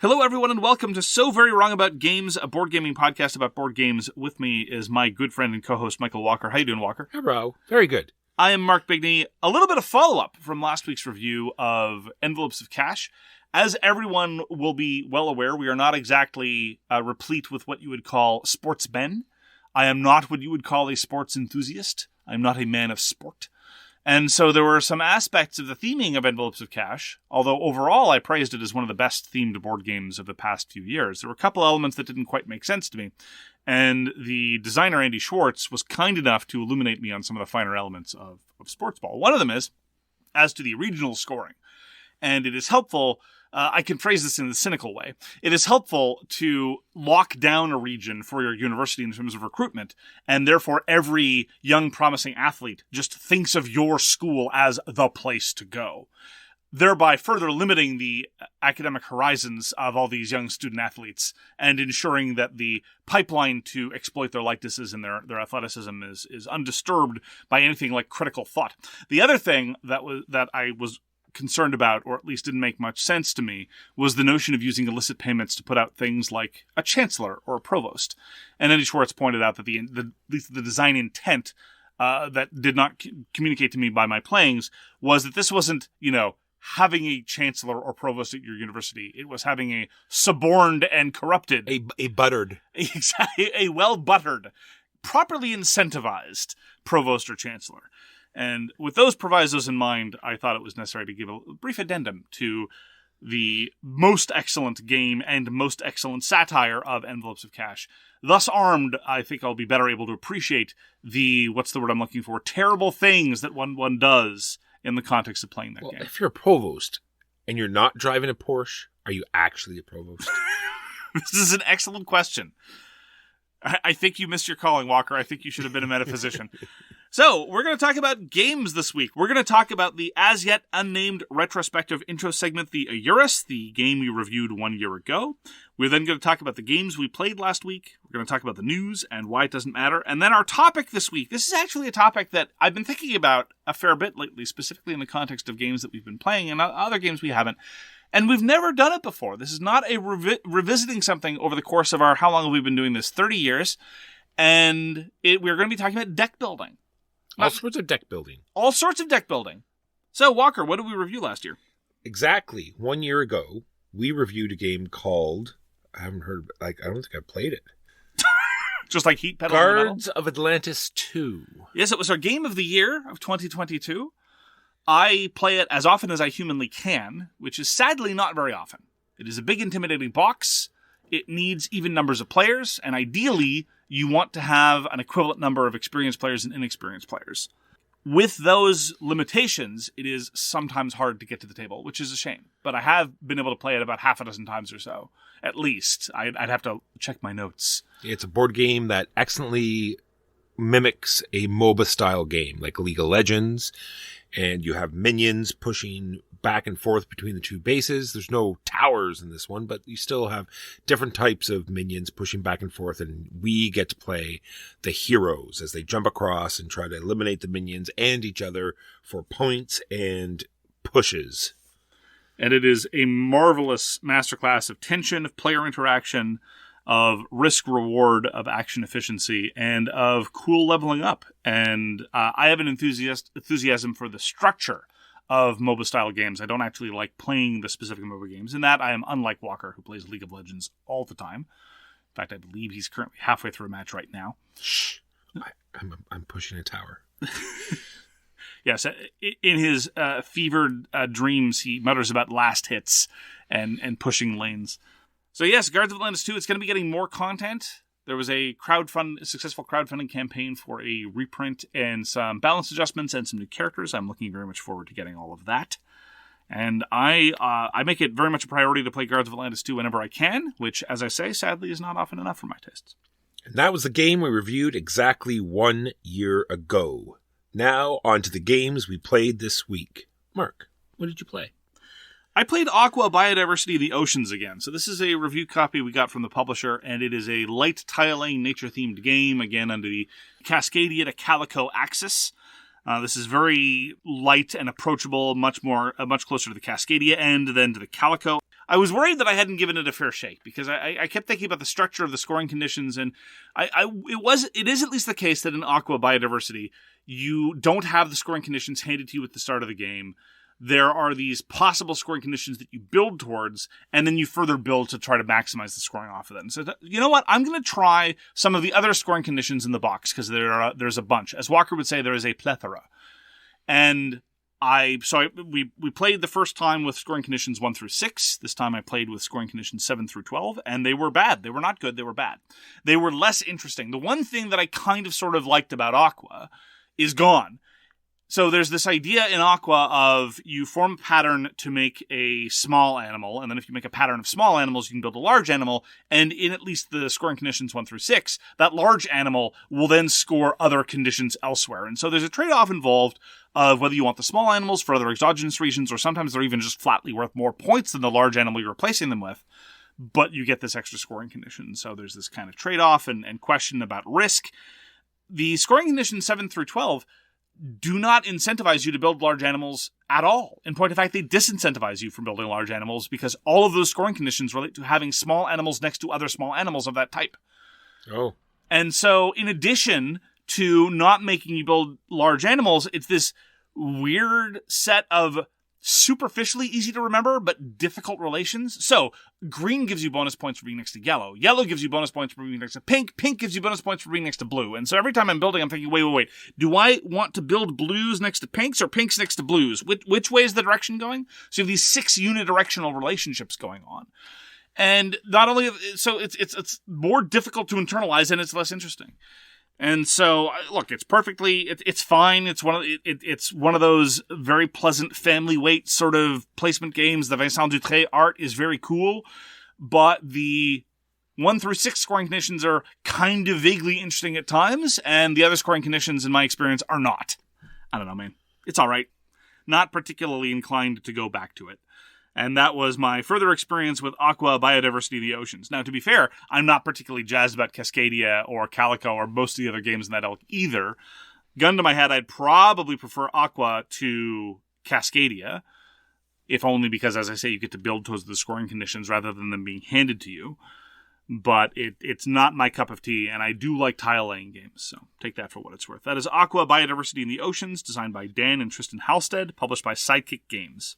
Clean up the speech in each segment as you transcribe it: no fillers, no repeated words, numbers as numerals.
Hello, everyone, and welcome to So Very Wrong About Games, a board gaming podcast about board games. With me is my good friend and co-host, Michael Walker. How you doing, Walker? Hello. Very good. I am Mark Bigney. A little bit of follow-up from last week's review of Envelopes of Cash. As everyone will be well aware, we are not exactly replete with what you would call sportsmen. I am not what you would call a sports enthusiast. I'm not a man of sport. And so there were some aspects of the theming of Envelopes of Cash, although overall I praised it as one of the best themed board games of the past few years. There were a couple elements that didn't quite make sense to me, and the designer, Andy Schwartz, was kind enough to illuminate me on some of the finer elements of Sports Ball. One of them is as to the regional scoring, and it is helpful. I can phrase this in the cynical way. It is helpful to lock down a region for your university in terms of recruitment, and therefore every young promising athlete just thinks of your school as the place to go, thereby further limiting the academic horizons of all these young student athletes and ensuring that the pipeline to exploit their likenesses and their athleticism is undisturbed by anything like critical thought. The other thing that I was concerned about, or at least didn't make much sense to me, was the notion of using illicit payments to put out things like a chancellor or a provost. And Andy Schwartz pointed out that the design intent that did not communicate to me by my playings was that this wasn't, having a chancellor or provost at your university. It was having a suborned and corrupted, a buttered, a well-buttered, properly incentivized provost or chancellor. And with those provisos in mind, I thought it was necessary to give a brief addendum to the most excellent game and most excellent satire of Envelopes of Cash. Thus armed, I think I'll be better able to appreciate what's the word I'm looking for, terrible things that one does in the context of playing that game. If you're a provost and you're not driving a Porsche, are you actually a provost? This is an excellent question. I think you missed your calling, Walker. I think you should have been a metaphysician. So, we're going to talk about games this week. We're going to talk about the as-yet unnamed retrospective intro segment, the AYURIS, the game we reviewed 1 year ago. We're then going to talk about the games we played last week. We're going to talk about the news and why it doesn't matter. And then our topic this week. This is actually a topic that I've been thinking about a fair bit lately, specifically in the context of games that we've been playing and other games we haven't. And we've never done it before. This is not a revisiting something over the course of how long have we been doing this? 30 years. And we're going to be talking about deck building. All sorts of deck building. All sorts of deck building. So, Walker, what did we review last year? Exactly. 1 year ago, we reviewed a game called, I don't think I played it. Just like Heat Pedal Guards of Atlantis 2. Yes, it was our game of the year of 2022. I play it as often as I humanly can, which is sadly not very often. It is a big, intimidating box. It needs even numbers of players, and ideally, you want to have an equivalent number of experienced players and inexperienced players. With those limitations, it is sometimes hard to get to the table, which is a shame. But I have been able to play it about half a dozen times or so, at least. I'd have to check my notes. It's a board game that excellently mimics a MOBA-style game, like League of Legends, and you have minions pushing back and forth between the two bases. There's no towers in this one, but you still have different types of minions pushing back and forth, and we get to play the heroes as they jump across and try to eliminate the minions and each other for points and pushes. And it is a marvelous masterclass of tension, of player interaction, of risk-reward, of action efficiency, and of cool leveling up. And I have an enthusiasm for the structure of MOBA-style games. I don't actually like playing the specific MOBA games. In that, I am unlike Walker, who plays League of Legends all the time. In fact, I believe he's currently halfway through a match right now. Shh. I'm pushing a tower. Yes, in his fevered dreams, he mutters about last hits and pushing lanes. So yes, Guards of Atlantis 2, it's going to be getting more content. There was a successful crowdfunding campaign for a reprint and some balance adjustments and some new characters. I'm looking very much forward to getting all of that. And I make it very much a priority to play Guards of Atlantis 2 whenever I can, which, as I say, sadly is not often enough for my tastes. And that was the game we reviewed exactly 1 year ago. Now, on to the games we played this week. Mark, what did you play? I played AQUA Biodiversity the Oceans again. So this is a review copy we got from the publisher, and it is a light tiling, nature-themed game, again under the Cascadia to Calico axis. This is very light and approachable, much closer to the Cascadia end than to the Calico. I was worried that I hadn't given it a fair shake because I kept thinking about the structure of the scoring conditions, and it is at least the case that in AQUA Biodiversity, you don't have the scoring conditions handed to you at the start of the game. There are these possible scoring conditions that you build towards, and then you further build to try to maximize the scoring off of them. So, you know what? I'm going to try some of the other scoring conditions in the box, because there's a bunch. As Walker would say, there is a plethora. And we played the first time with scoring conditions 1 through 6. This time I played with scoring conditions 7 through 12, and they were bad. They were not good. They were bad. They were less interesting. The one thing that I kind of sort of liked about AQUA is gone. So there's this idea in AQUA of you form a pattern to make a small animal, and then if you make a pattern of small animals, you can build a large animal, and in at least the scoring conditions 1 through 6, that large animal will then score other conditions elsewhere. And so there's a trade-off involved of whether you want the small animals for other exogenous reasons, or sometimes they're even just flatly worth more points than the large animal you're replacing them with, but you get this extra scoring condition. So there's this kind of trade-off and question about risk. The scoring conditions 7 through 12 do not incentivize you to build large animals at all. In point of fact, they disincentivize you from building large animals because all of those scoring conditions relate to having small animals next to other small animals of that type. Oh. And so in addition to not making you build large animals, it's this weird set of superficially easy to remember but difficult relations. So green gives you bonus points for being next to yellow. Yellow gives you bonus points for being next to pink. Pink gives you bonus points for being next to blue. And so every time I'm building, I'm thinking, wait. Do I want to build blues next to pinks or pinks next to blues? Which way is the direction going? So you have these 6 unidirectional relationships going on. And not only, so it's more difficult to internalize and it's less interesting. And so, look, it's fine. It's one of those very pleasant family weight sort of placement games. The Vincent Dutrait art is very cool, but the 1 through 6 scoring conditions are kind of vaguely interesting at times, and the other scoring conditions, in my experience, are not. I don't know, man. It's all right. Not particularly inclined to go back to it. And that was my further experience with AQUA Biodiversity of the Oceans. Now, to be fair, I'm not particularly jazzed about Cascadia or Calico or most of the other games in that ilk either. Gun to my head, I'd probably prefer AQUA to Cascadia, if only because, as I say, you get to build towards the scoring conditions rather than them being handed to you. But it's not my cup of tea, and I do like tile-laying games, so take that for what it's worth. That is AQUA Biodiversity in the Oceans, designed by Dan and Tristan Halstad, published by Sidekick Games.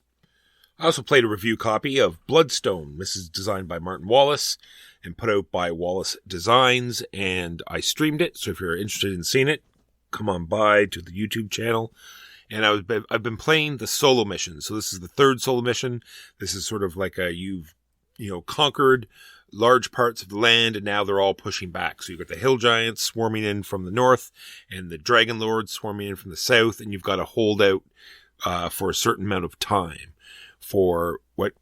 I also played a review copy of Bloodstone. This is designed by Martin Wallace and put out by Wallace Designs, and I streamed it. So if you're interested in seeing it, come on by to the YouTube channel. And I've been playing the solo mission. So this is the 3rd solo mission. This is sort of like you've conquered large parts of the land, and now they're all pushing back. So you've got the hill giants swarming in from the north, and the dragon lords swarming in from the south, and you've got to hold out for a certain amount of time for what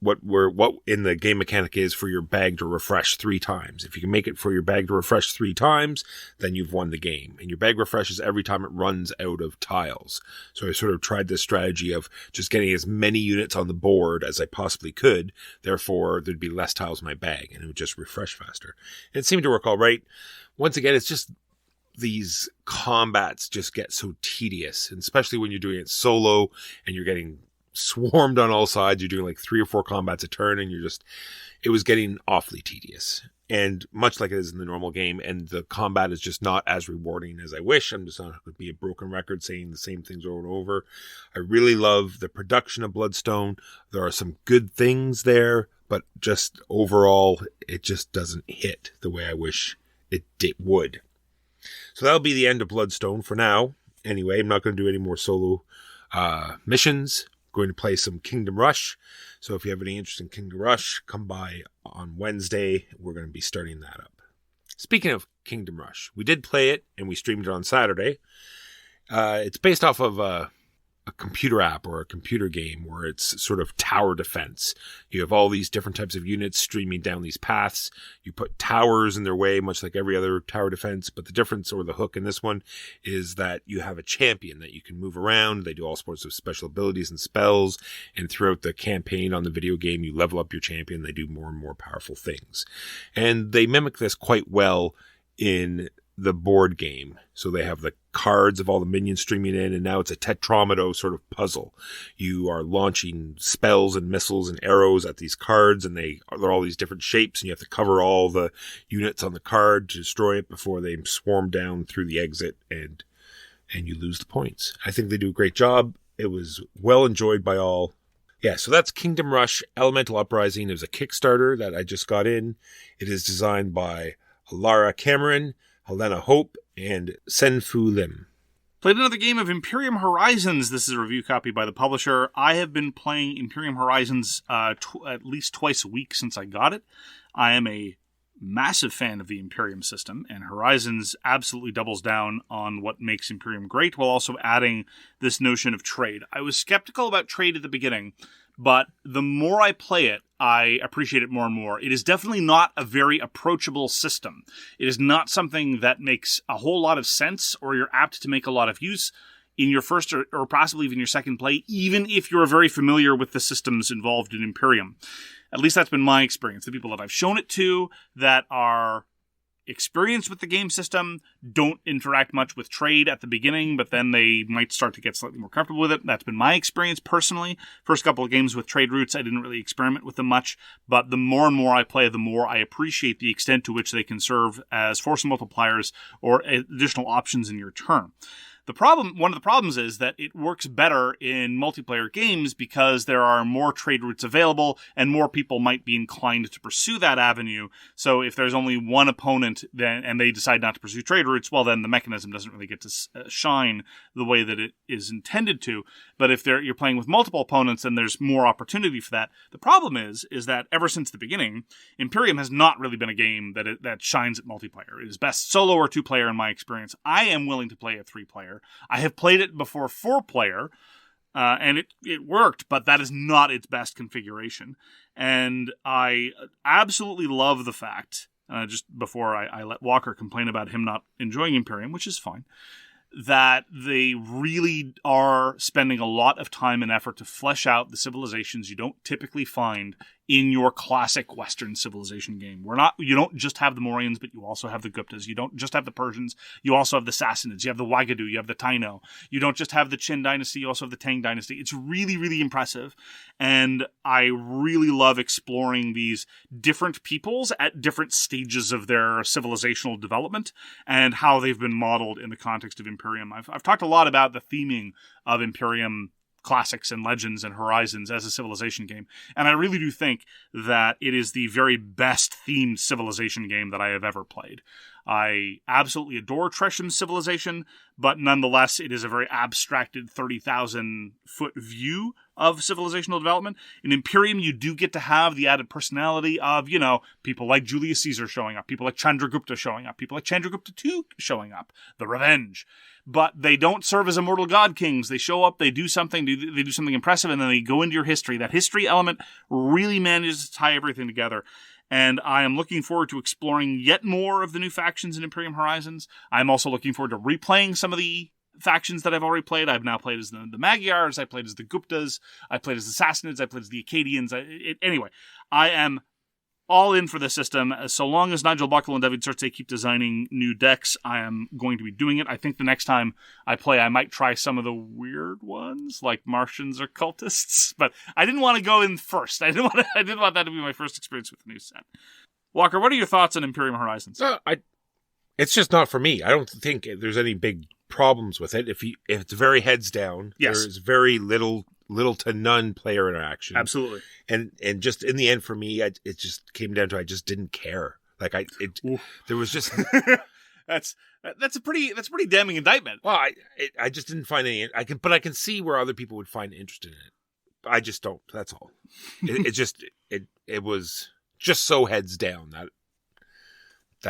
in the game mechanic is for your bag to refresh 3 times. If you can make it for your bag to refresh 3 times, then you've won the game. And your bag refreshes every time it runs out of tiles. So I sort of tried this strategy of just getting as many units on the board as I possibly could. Therefore, there'd be less tiles in my bag and it would just refresh faster. And it seemed to work all right. Once again, it's just these combats just get so tedious, and especially when you're doing it solo and you're getting swarmed on all sides. You're doing like 3 or 4 combats a turn, and it was getting awfully tedious, and much like it is in the normal game, and the combat is just not as rewarding as I wish. I'm just not going to be a broken record saying the same things over and over. I really love the production of Bloodstone. There are some good things there, but just overall, it just doesn't hit the way I wish it would. So that'll be the end of Bloodstone for now. Anyway, I'm not going to do any more solo missions. Going to play some Kingdom Rush. So if you have any interest in Kingdom Rush, come by on Wednesday. We're going to be starting that up. Speaking of Kingdom Rush, we did play it and we streamed it on Saturday. It's based off of a computer app or a computer game where it's sort of tower defense. You have all these different types of units streaming down these paths. You put towers in their way, much like every other tower defense. But the difference, or the hook in this one, is that you have a champion that you can move around. They do all sorts of special abilities and spells. And throughout the campaign on the video game, you level up your champion. They do more and more powerful things. And they mimic this quite well in the board game. So they have the cards of all the minions streaming in, and now it's a tetromino sort of puzzle. You are launching spells and missiles and arrows at these cards, and they're all these different shapes, and you have to cover all the units on the card to destroy it before they swarm down through the exit, and you lose the points. I think they do a great job. It was well enjoyed by all. Yeah, so that's Kingdom Rush Elemental Uprising. It was a Kickstarter that I just got in. It is designed by Alara Cameron, Helena Hope, and Sen-Foong. Played another game of Imperium Horizons. This is a review copy by the publisher. I have been playing Imperium Horizons at least twice a week since I got it. I am a massive fan of the Imperium system, and Horizons absolutely doubles down on what makes Imperium great while also adding this notion of trade. I was skeptical about trade at the beginning, but the more I play it, I appreciate it more and more. It is definitely not a very approachable system. It is not something that makes a whole lot of sense or you're apt to make a lot of use in your first or possibly even your second play, even if you're very familiar with the systems involved in Imperium. At least that's been my experience. The people that I've shown it to that are experienced with the game system don't interact much with trade at the beginning, but then they might start to get slightly more comfortable with it. That's been my experience personally. First couple of games with trade routes, I didn't really experiment with them much, but the more and more I play, the more I appreciate the extent to which they can serve as force multipliers or additional options in your turn. One of the problems is that it works better in multiplayer games because there are more trade routes available and more people might be inclined to pursue that avenue. So if there's only one opponent and they decide not to pursue trade routes, well, then the mechanism doesn't really get to shine the way that it is intended to. But if you're playing with multiple opponents, then there's more opportunity for that. The problem is that ever since the beginning, Imperium has not really been a game that shines at multiplayer. It is best solo or 2-player in my experience. I am willing to play a 3-player. I have played it before 4-player, and it worked, but that is not its best configuration. And I absolutely love the fact, just before I let Walker complain about him not enjoying Imperium, which is fine, that they really are spending a lot of time and effort to flesh out the civilizations you don't typically find in your classic Western civilization game. You don't just have the Morians, but you also have the Guptas. You don't just have the Persians, you also have the Sassanids, you have the Wagadu, you have the Taino. You don't just have the Qin dynasty, you also have the Tang dynasty. It's really, really impressive. And I really love exploring these different peoples at different stages of their civilizational development and how they've been modeled in the context of Imperium. I've talked a lot about the theming of Imperium classics and legends and Horizons as a civilization game. And I really do think that it is the very best themed civilization game that I have ever played. I absolutely adore Tresham's civilization, but nonetheless, it is a very abstracted 30,000-foot view of civilizational development. In Imperium, you do get to have the added personality of, people like Julius Caesar showing up, people like Chandragupta showing up, people like Chandragupta II showing up, the Revenge. But they don't serve as immortal god kings. They show up, they do something impressive, and then they go into your history. That history element really manages to tie everything together. And I am looking forward to exploring yet more of the new factions in Imperium Horizons. I'm also looking forward to replaying some of the factions that I've already played. I've now played as the Magyars, I played as the Guptas, I played as the Sassanids, I played as the Akkadians. Anyway, I am all in for the system. So long as Nigel Buckle and David Turczi keep designing new decks, I am going to be doing it. I think the next time I play, I might try some of the weird ones, like Martians or cultists. But I didn't want to go in first. I didn't want that to be my first experience with the new set. Walker, what are your thoughts on Imperium Horizons? It's just not for me. I don't think there's any big problems with it. If it's very heads down, yes. There's very little to none player interaction. Absolutely. And just in the end for me, it just came down to I just didn't care. There was just that's a pretty damning indictment. Well, I just didn't find any. But I can see where other people would find interest in it. I just don't. That's all. It was just so heads down that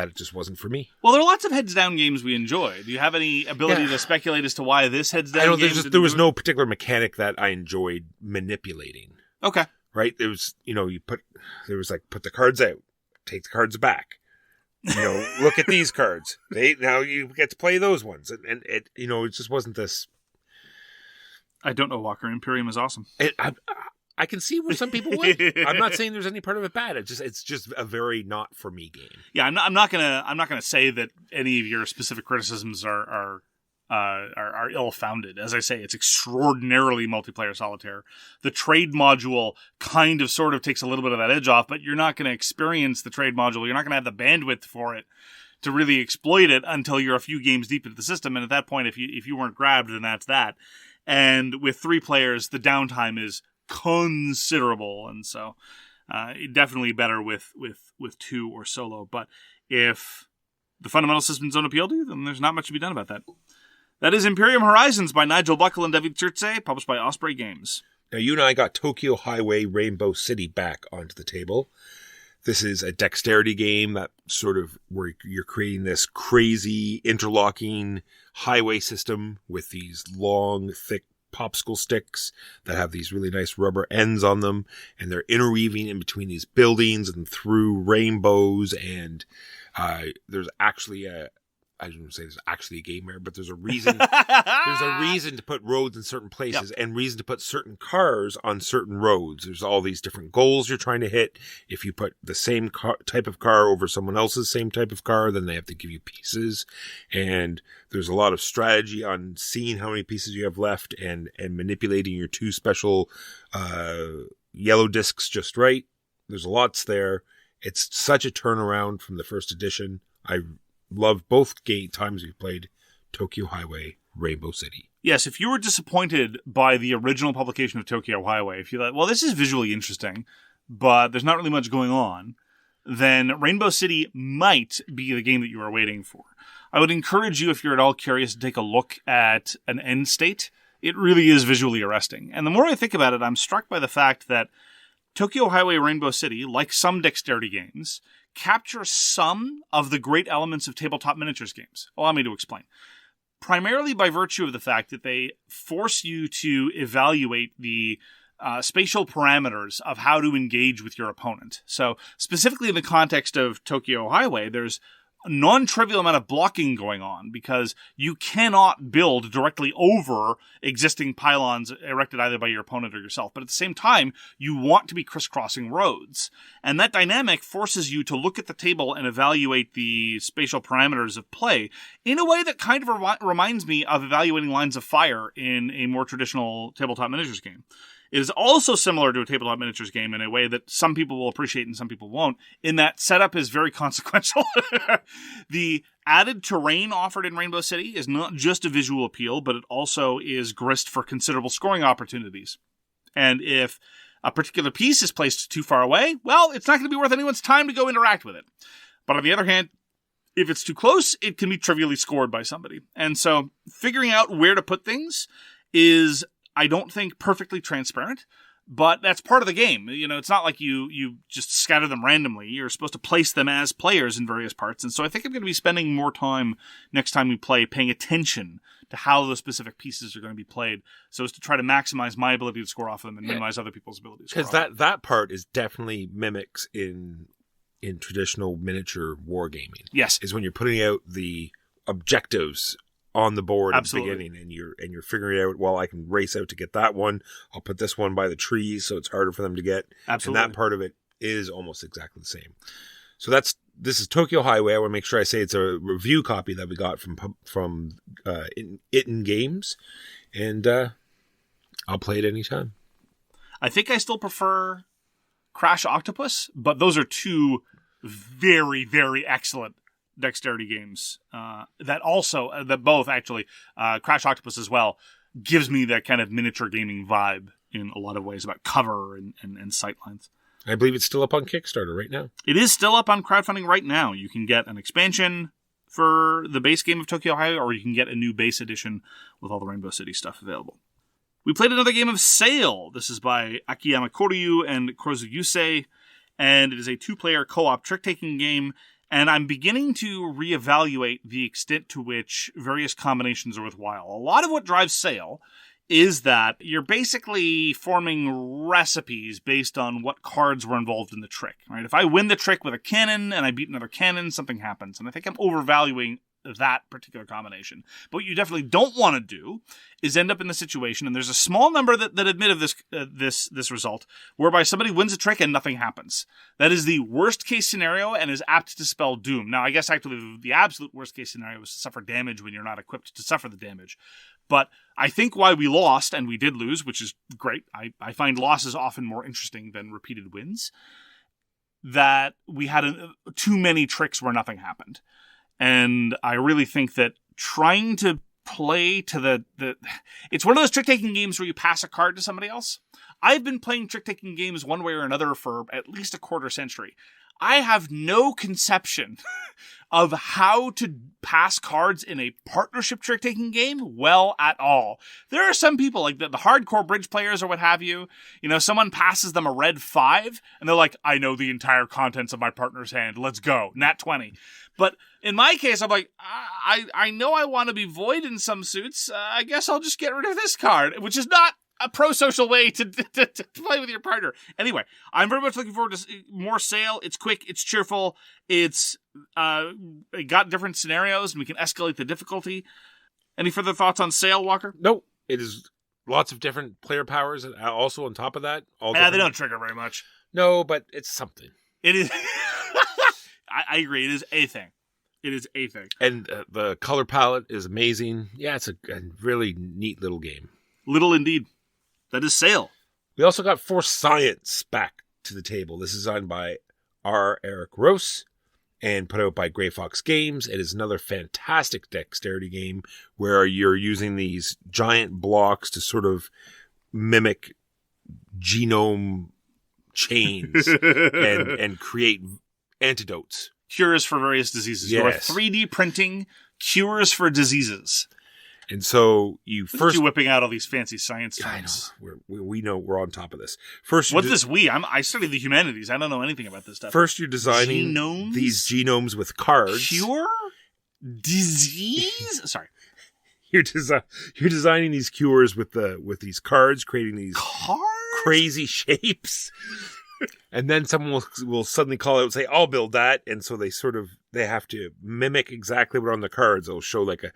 it just wasn't for me. Well, there are lots of heads down games we enjoy. Do you have any ability to speculate as to why this heads down game? There was no particular mechanic that I enjoyed manipulating. Okay. Right? There was, put the cards out, take the cards back. Look at these cards. Now you get to play those ones. And it, it just wasn't this. I don't know, Walker. Imperium is awesome. I can see where some people would. I'm not saying there's any part of it bad. It's just a very not for me game. Yeah, I'm not gonna say that any of your specific criticisms are ill-founded. As I say, it's extraordinarily multiplayer solitaire. The trade module kind of sort of takes a little bit of that edge off, but you're not going to experience the trade module. You're not going to have the bandwidth for it to really exploit it until you're a few games deep into the system. And at that point, if you weren't grabbed, then that's that. And with 3 players, the downtime is considerable, and so definitely better with 2 or solo. But if the fundamental systems don't appeal to you, then there's not much to be done about that. That is Imperium Horizons by Nigel Buckle and Dávid Turczi, published by Osprey Games. Now, you and I got Tokyo Highway Rainbow City back onto the table. This is a dexterity game that sort of where you're creating this crazy interlocking highway system with these long, thick popsicle sticks that have these really nice rubber ends on them, and they're interweaving in between these buildings and through rainbows, and there's actually I don't say there's actually a game error, but there's a reason. There's a reason to put roads in certain places, and reason to put certain cars on certain roads. There's all these different goals you're trying to hit. If you put the same type of car over someone else's same type of car, then they have to give you pieces. And there's a lot of strategy on seeing how many pieces you have left and manipulating your 2 special yellow discs just right. There's lots there. It's such a turnaround from the first edition. I love both times we've played Tokyo Highway Rainbow City. Yes, if you were disappointed by the original publication of Tokyo Highway, if you thought, well, this is visually interesting, but there's not really much going on, then Rainbow City might be the game that you are waiting for. I would encourage you, if you're at all curious, to take a look at an end state. It really is visually arresting. And the more I think about it, I'm struck by the fact that Tokyo Highway Rainbow City, like some dexterity games, capture some of the great elements of tabletop miniatures games. Allow me to explain. Primarily by virtue of the fact that they force you to evaluate the spatial parameters of how to engage with your opponent. So specifically in the context of Tokyo Highway, there's a non-trivial amount of blocking going on because you cannot build directly over existing pylons erected either by your opponent or yourself. But at the same time, you want to be crisscrossing roads. And that dynamic forces you to look at the table and evaluate the spatial parameters of play in a way that kind of reminds me of evaluating lines of fire in a more traditional tabletop miniatures game. It is also similar to a tabletop miniatures game in a way that some people will appreciate and some people won't, in that setup is very consequential. The added terrain offered in Rainbow City is not just a visual appeal, but it also is grist for considerable scoring opportunities. And if a particular piece is placed too far away, well, it's not going to be worth anyone's time to go interact with it. But on the other hand, if it's too close, it can be trivially scored by somebody. And so figuring out where to put things is, I don't think, perfectly transparent, but that's part of the game. You know, it's not like you just scatter them randomly. You're supposed to place them as players in various parts. And so I think I'm going to be spending more time next time we play paying attention to how the specific pieces are going to be played so as to try to maximize my ability to score off of them and minimize other people's ability to score off them. Because that part is definitely mimics in traditional miniature wargaming. Yes. Is when you're putting out the objectives on the board Absolutely. At the beginning, and you're figuring out, well, I can race out to get that one. I'll put this one by the trees, so it's harder for them to get. Absolutely. And that part of it is almost exactly the same. So this is Tokyo Highway. I want to make sure I say it's a review copy that we got from Itten Games, and I'll play it anytime. I think I still prefer Crash Octopus, but those are 2 very, very excellent dexterity games that both actually Crash Octopus as well gives me that kind of miniature gaming vibe in a lot of ways about cover and sightlines. I believe it's still up on Kickstarter right now. It is still up on crowdfunding right now. You can get an expansion for the base game of Tokyo Highway, or you can get a new base edition with all the Rainbow City stuff available. We played another game of Sail. This is by Akiyama Koryu and Krozu Yusei, and it is a 2-player co-op trick-taking game. And I'm beginning to reevaluate the extent to which various combinations are worthwhile. A lot of what drives Sail is that you're basically forming recipes based on what cards were involved in the trick. Right? If I win the trick with a cannon and I beat another cannon, something happens. And I think I'm overvaluing that particular combination. But what you definitely don't want to do is end up in the situation, and there's a small number that admit of this result, whereby somebody wins a trick and nothing happens. That is the worst case scenario and is apt to spell doom. Now, I guess actually the absolute worst case scenario is to suffer damage when you're not equipped to suffer the damage. But I think why we lost, and we did lose, which is great. I find losses often more interesting than repeated wins. That we had too many tricks where nothing happened. And I really think that trying to play to it's one of those trick-taking games where you pass a card to somebody else. I've been playing trick-taking games one way or another for at least a quarter century. I have no conception of how to pass cards in a partnership trick-taking game well at all. There are some people, like the hardcore bridge players or what have you, someone passes them a red 5, and they're like, I know the entire contents of my partner's hand. Let's go. Nat 20. But in my case, I'm like, I know I want to be void in some suits. I guess I'll just get rid of this card, which is not a pro-social way to play with your partner. Anyway, I'm very much looking forward to more Sail. It's quick, it's cheerful, it got different scenarios, and we can escalate the difficulty. Any further thoughts on Sail, Walker? Nope. It is lots of different player powers, and also on top of that, they don't trigger very much. No, but it's something. It is. I agree. It is a thing. It is a thing. And the color palette is amazing. Yeah, it's a really neat little game. Little indeed. That is Sail. We also got Force Science back to the table. This is designed by R. Eric Rose and put out by Grey Fox Games. It is another fantastic dexterity game where you're using these giant blocks to sort of mimic genome chains and create antidotes. Cures for various diseases. Yes. You are 3D printing cures for diseases. And so you're whipping out all these fancy science terms. I know. We know we're on top of this. First, what's this we? I study the humanities. I don't know anything about this stuff. First, you're designing these genomes with cards. Cure? Disease? Sorry. You're designing these cures with these cards, creating these crazy shapes. And then someone will suddenly call out and say, I'll build that. And so they have to mimic exactly what on the cards. They'll show the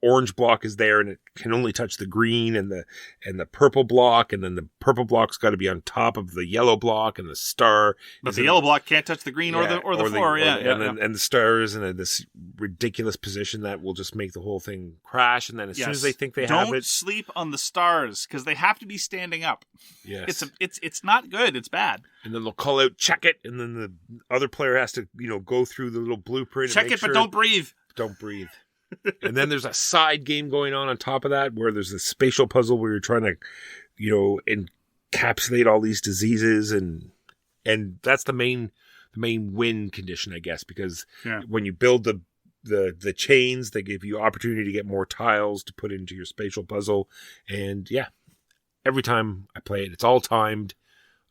orange block is there and it can only touch the green and the purple block. And then the purple block's got to be on top of the yellow block and the star. But the yellow block can't touch the green or the floor. And the star is in this ridiculous position that will just make the whole thing crash. And then as soon as they think they have it. Don't sleep on the stars because they have to be standing up. Yes. It's not good. It's bad. And then they'll call out, check it, and then the other player has to, go through the little blueprint. Check it, but don't breathe. Don't breathe. And then there's a side game going on top of that where there's a spatial puzzle where you're trying to, encapsulate all these diseases, and that's the main win condition, I guess, because when you build the chains, they give you opportunity to get more tiles to put into your spatial puzzle, and every time I play it, it's all timed.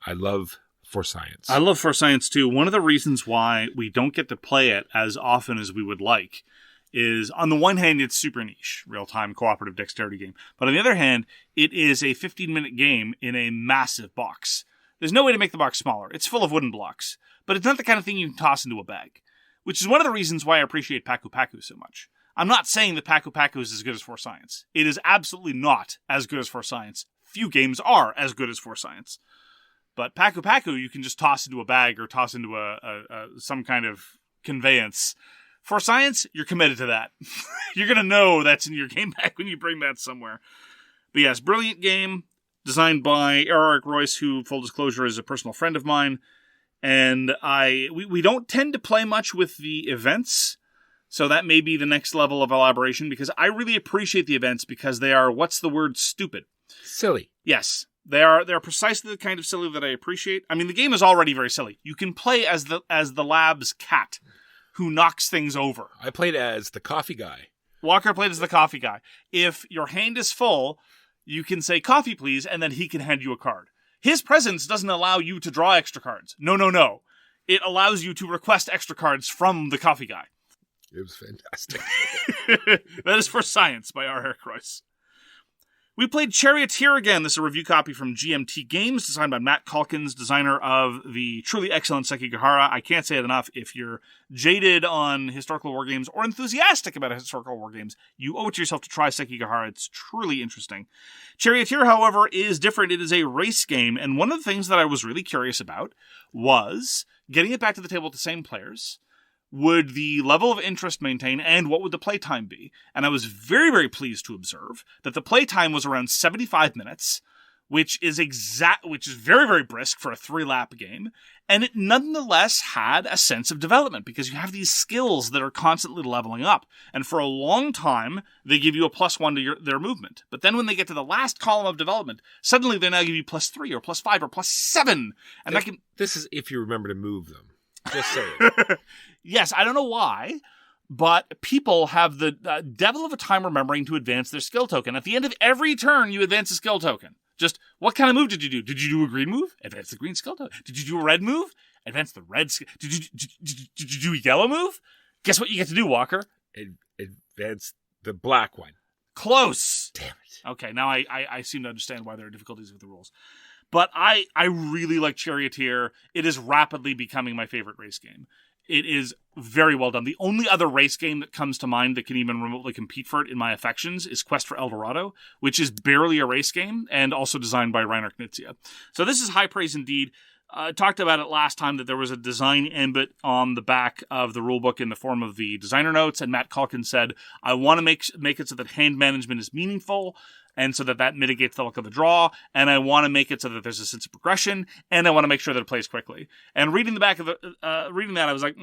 I love Force Science. I love Force Science too. One of the reasons why we don't get to play it as often as we would like is, on the one hand, it's super niche, real-time cooperative dexterity game. But on the other hand, it is a 15-minute game in a massive box. There's no way to make the box smaller. It's full of wooden blocks. But it's not the kind of thing you can toss into a bag, which is one of the reasons why I appreciate Paku Paku so much. I'm not saying that Paku Paku is as good as Force Science. It is absolutely not as good as Force Science. Few games are as good as Force Science. But Paku Paku, you can just toss into a bag or toss into some kind of conveyance. For Science, you're committed to that. You're going to know that's in your game bag when you bring that somewhere. But yes, brilliant game, designed by Eric Royce, who, full disclosure, is a personal friend of mine. And we don't tend to play much with the events, so that may be the next level of elaboration, because I really appreciate the events because they are, what's the word, stupid. Silly. Yes. They're precisely the kind of silly that I appreciate. I mean, the game is already very silly. You can play as the lab's cat, who knocks things over. I played as the coffee guy. Walker played as the coffee guy. If your hand is full, you can say, coffee please, and then he can hand you a card. His presence doesn't allow you to draw extra cards. No. It allows you to request extra cards from the coffee guy. It was fantastic. That is For Science by R. Eric Royce. We played Charioteer again. This is a review copy from GMT Games, designed by Matt Calkins, designer of the truly excellent Sekigahara. I can't say it enough. If you're jaded on historical war games or enthusiastic about historical war games, you owe it to yourself to try Sekigahara. It's truly interesting. Charioteer, however, is different. It is a race game, and one of the things that I was really curious about was getting it back to the table with the same players. Would the level of interest maintain, and what would the playtime be? And I was very, very pleased to observe that the playtime was around 75 minutes, which is very, very brisk for a 3-lap game, and it nonetheless had a sense of development, because you have these skills that are constantly leveling up, and for a long time, they give you a +1 to their movement. But then when they get to the last column of development, suddenly they now give you +3 or +5 or +7, and This is if you remember to move them. Just saying. Yes, I don't know why, but people have the devil of a time remembering to advance their skill token. At the end of every turn, you advance a skill token. Just, what kind of move did you do? Did you do a green move? Advance the green skill token. Did you do a red move? Advance the red skill. Did you do a yellow move? Guess what you get to do, Walker? Advance the black one. Close. Damn it. Okay, now I seem to understand why there are difficulties with the rules. But I really like Charioteer. It is rapidly becoming my favorite race game. It is very well done. The only other race game that comes to mind that can even remotely compete for it in my affections is Quest for El Dorado, which is barely a race game and also designed by Rainer Knizia. So this is high praise indeed. I talked about it last time that there was a design ambit on the back of the rulebook in the form of the designer notes, and Matt Calkins said, I want to make it so that hand management is meaningful, and so that mitigates the luck of the draw, and I want to make it so that there's a sense of progression, and I want to make sure that it plays quickly. And reading the back of reading that, I was like,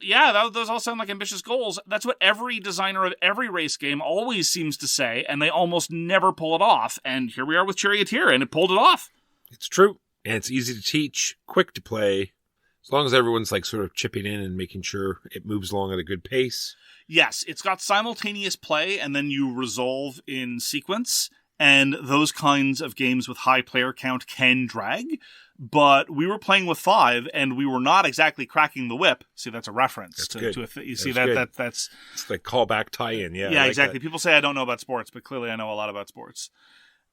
yeah, those all sound like ambitious goals. That's what every designer of every race game always seems to say, and they almost never pull it off. And here we are with Charioteer, and it pulled it off. It's true, and it's easy to teach, quick to play, as long as everyone's like sort of chipping in and making sure it moves along at a good pace. Yes, it's got simultaneous play, and then you resolve in sequence, and those kinds of games with high player count can drag, but we were playing with 5, and we were not exactly cracking the whip. See, that's a reference. That's to good. You see, That's that's... It's like callback tie-in, yeah. Yeah, like exactly. That. People say I don't know about sports, but clearly I know a lot about sports.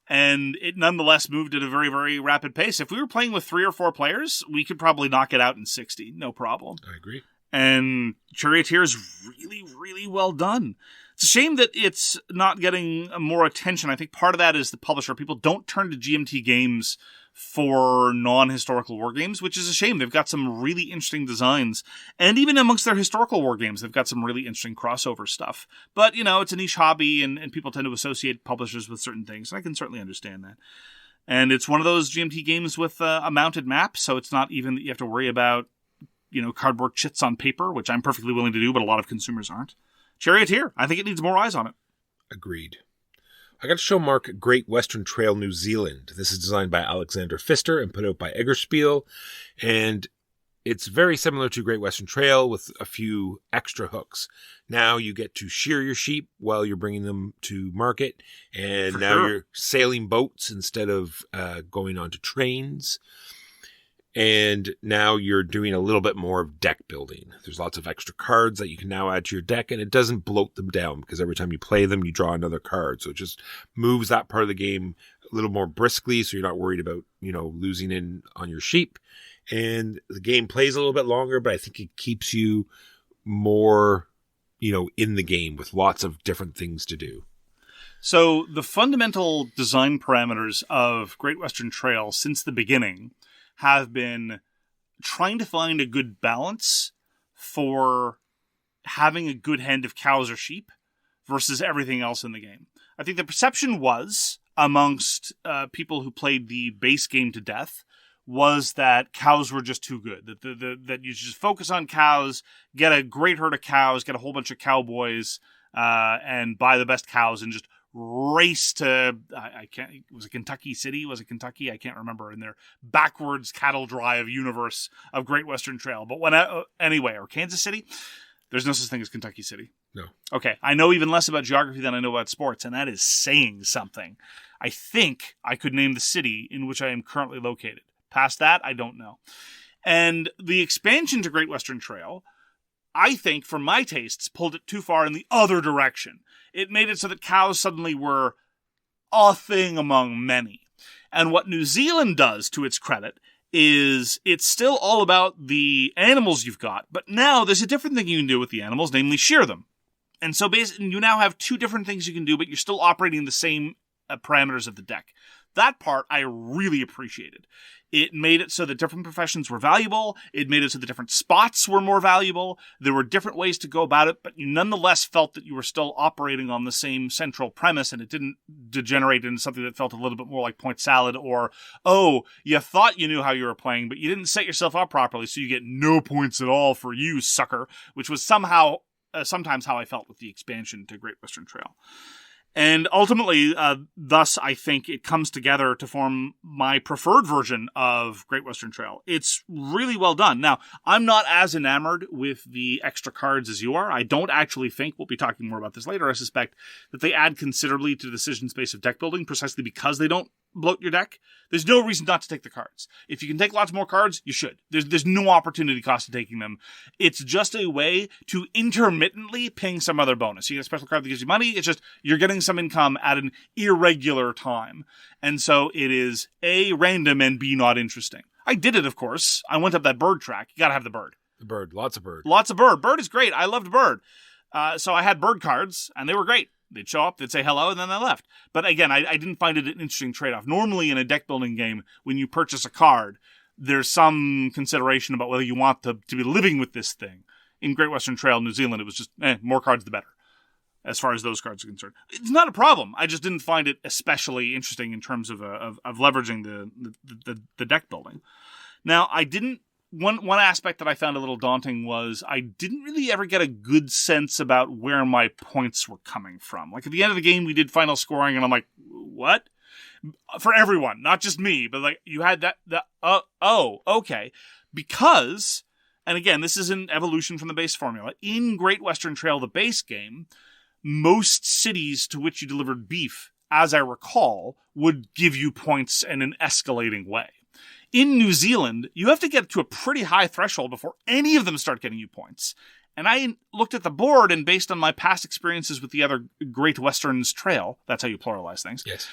And it nonetheless moved at a very, very rapid pace. If we were playing with 3 or 4 players, we could probably knock it out in 60, no problem. I agree. And Charioteer is really, really well done. It's a shame that it's not getting more attention. I think part of that is the publisher. People don't turn to GMT Games for non-historical war games, which is a shame. They've got some really interesting designs. And even amongst their historical war games, they've got some really interesting crossover stuff. But, it's a niche hobby, and people tend to associate publishers with certain things. And I can certainly understand that. And it's one of those GMT games with a mounted map, so it's not even that you have to worry about cardboard chits on paper, which I'm perfectly willing to do, but a lot of consumers aren't. Charioteer, I think it needs more eyes on it. Agreed. I got to show Mark Great Western Trail New Zealand. This is designed by Alexander Pfister and put out by Eggerspiel, and it's very similar to Great Western Trail with a few extra hooks. Now you get to shear your sheep while you're bringing them to market, and you're sailing boats instead of going onto trains. And now you're doing a little bit more of deck building. There's lots of extra cards that you can now add to your deck, and it doesn't bloat them down because every time you play them, you draw another card. So it just moves that part of the game a little more briskly, so you're not worried about, losing in on your sheep. And the game plays a little bit longer, but I think it keeps you more, in the game with lots of different things to do. So the fundamental design parameters of Great Western Trail since the beginning have been trying to find a good balance for having a good hand of cows or sheep versus everything else in the game. I think the perception was, amongst people who played the base game to death, was that cows were just too good. That you should just focus on cows, get a great herd of cows, get a whole bunch of cowboys, and buy the best cows and just race to, was it Kentucky City? Was it Kentucky? I can't remember, in their backwards cattle drive universe of Great Western Trail. But anyway, or Kansas City? There's no such thing as Kentucky City. No. Okay, I know even less about geography than I know about sports, and that is saying something. I think I could name the city in which I am currently located. Past that, I don't know. And the expansion to Great Western Trail, I think, for my tastes, pulled it too far in the other direction. It made it so that cows suddenly were a thing among many. And what New Zealand does, to its credit, is it's still all about the animals you've got, but now there's a different thing you can do with the animals, namely shear them. And so basically, you now have two different things you can do, but you're still operating the same parameters of the deck. That part I really appreciated. It made it so that different professions were valuable. It made it so that different spots were more valuable. There were different ways to go about it, but you nonetheless felt that you were still operating on the same central premise, and it didn't degenerate into something that felt a little bit more like point salad or, oh, you thought you knew how you were playing, but you didn't set yourself up properly, so you get no points at all for you, sucker, which was sometimes how I felt with the expansion to Great Western Trail. And ultimately, thus, I think it comes together to form my preferred version of Great Western Trail. It's really well done. Now, I'm not as enamored with the extra cards as you are. I don't actually think, we'll be talking more about this later, I suspect, that they add considerably to the decision space of deck building precisely because they don't bloat your deck. There's no reason not to take the cards. If you can take lots more cards, you should. There's no opportunity cost to taking them. It's just a way to intermittently ping some other bonus. You get a special card that gives you money. It's just you're getting some income at an irregular time. And so it is A, random, and B, not interesting. I did it, of course. I went up that bird track. You gotta have the bird. The bird. Lots of bird. Lots of bird. Bird is great. I loved bird. So I had bird cards, and they were great. They'd show up, they'd say hello, and then they left. But again, I didn't find it an interesting trade-off. Normally in a deck building game, when you purchase a card, there's some consideration about whether you want to be living with this thing. In Great Western Trail, New Zealand, it was just, more cards the better, as far as those cards are concerned. It's not a problem. I just didn't find it especially interesting in terms of leveraging the deck building. Now, One aspect that I found a little daunting was I didn't really ever get a good sense about where my points were coming from. Like at the end of the game, we did final scoring, and I'm like, what? For everyone, not just me, but like you had okay. Because, and again, this is an evolution from the base formula. In Great Western Trail, the base game, most cities to which you delivered beef, as I recall, would give you points in an escalating way. In New Zealand, you have to get to a pretty high threshold before any of them start getting you points. And I looked at the board, and based on my past experiences with the other Great Western's Trail, that's how you pluralize things, yes,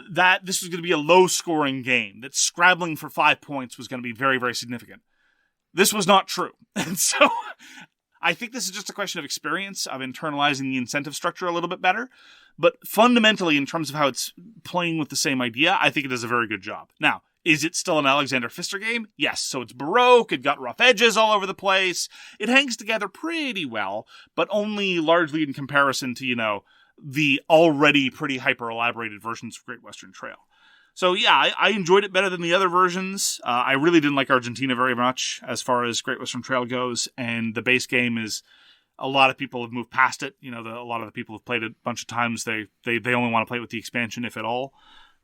that this was going to be a low-scoring game, that scrabbling for 5 points was going to be very, very significant. This was not true. And so I think this is just a question of experience, of internalizing the incentive structure a little bit better. But fundamentally, in terms of how it's playing with the same idea, I think it does a very good job. Now, is it still an Alexander Pfister game? Yes. So it's Baroque. It got rough edges all over the place. It hangs together pretty well, but only largely in comparison to, the already pretty hyper-elaborated versions of Great Western Trail. So yeah, I enjoyed it better than the other versions. I really didn't like Argentina very much as far as Great Western Trail goes, and the base game is, a lot of people have moved past it. A lot of the people have played it a bunch of times. They only want to play it with the expansion, if at all.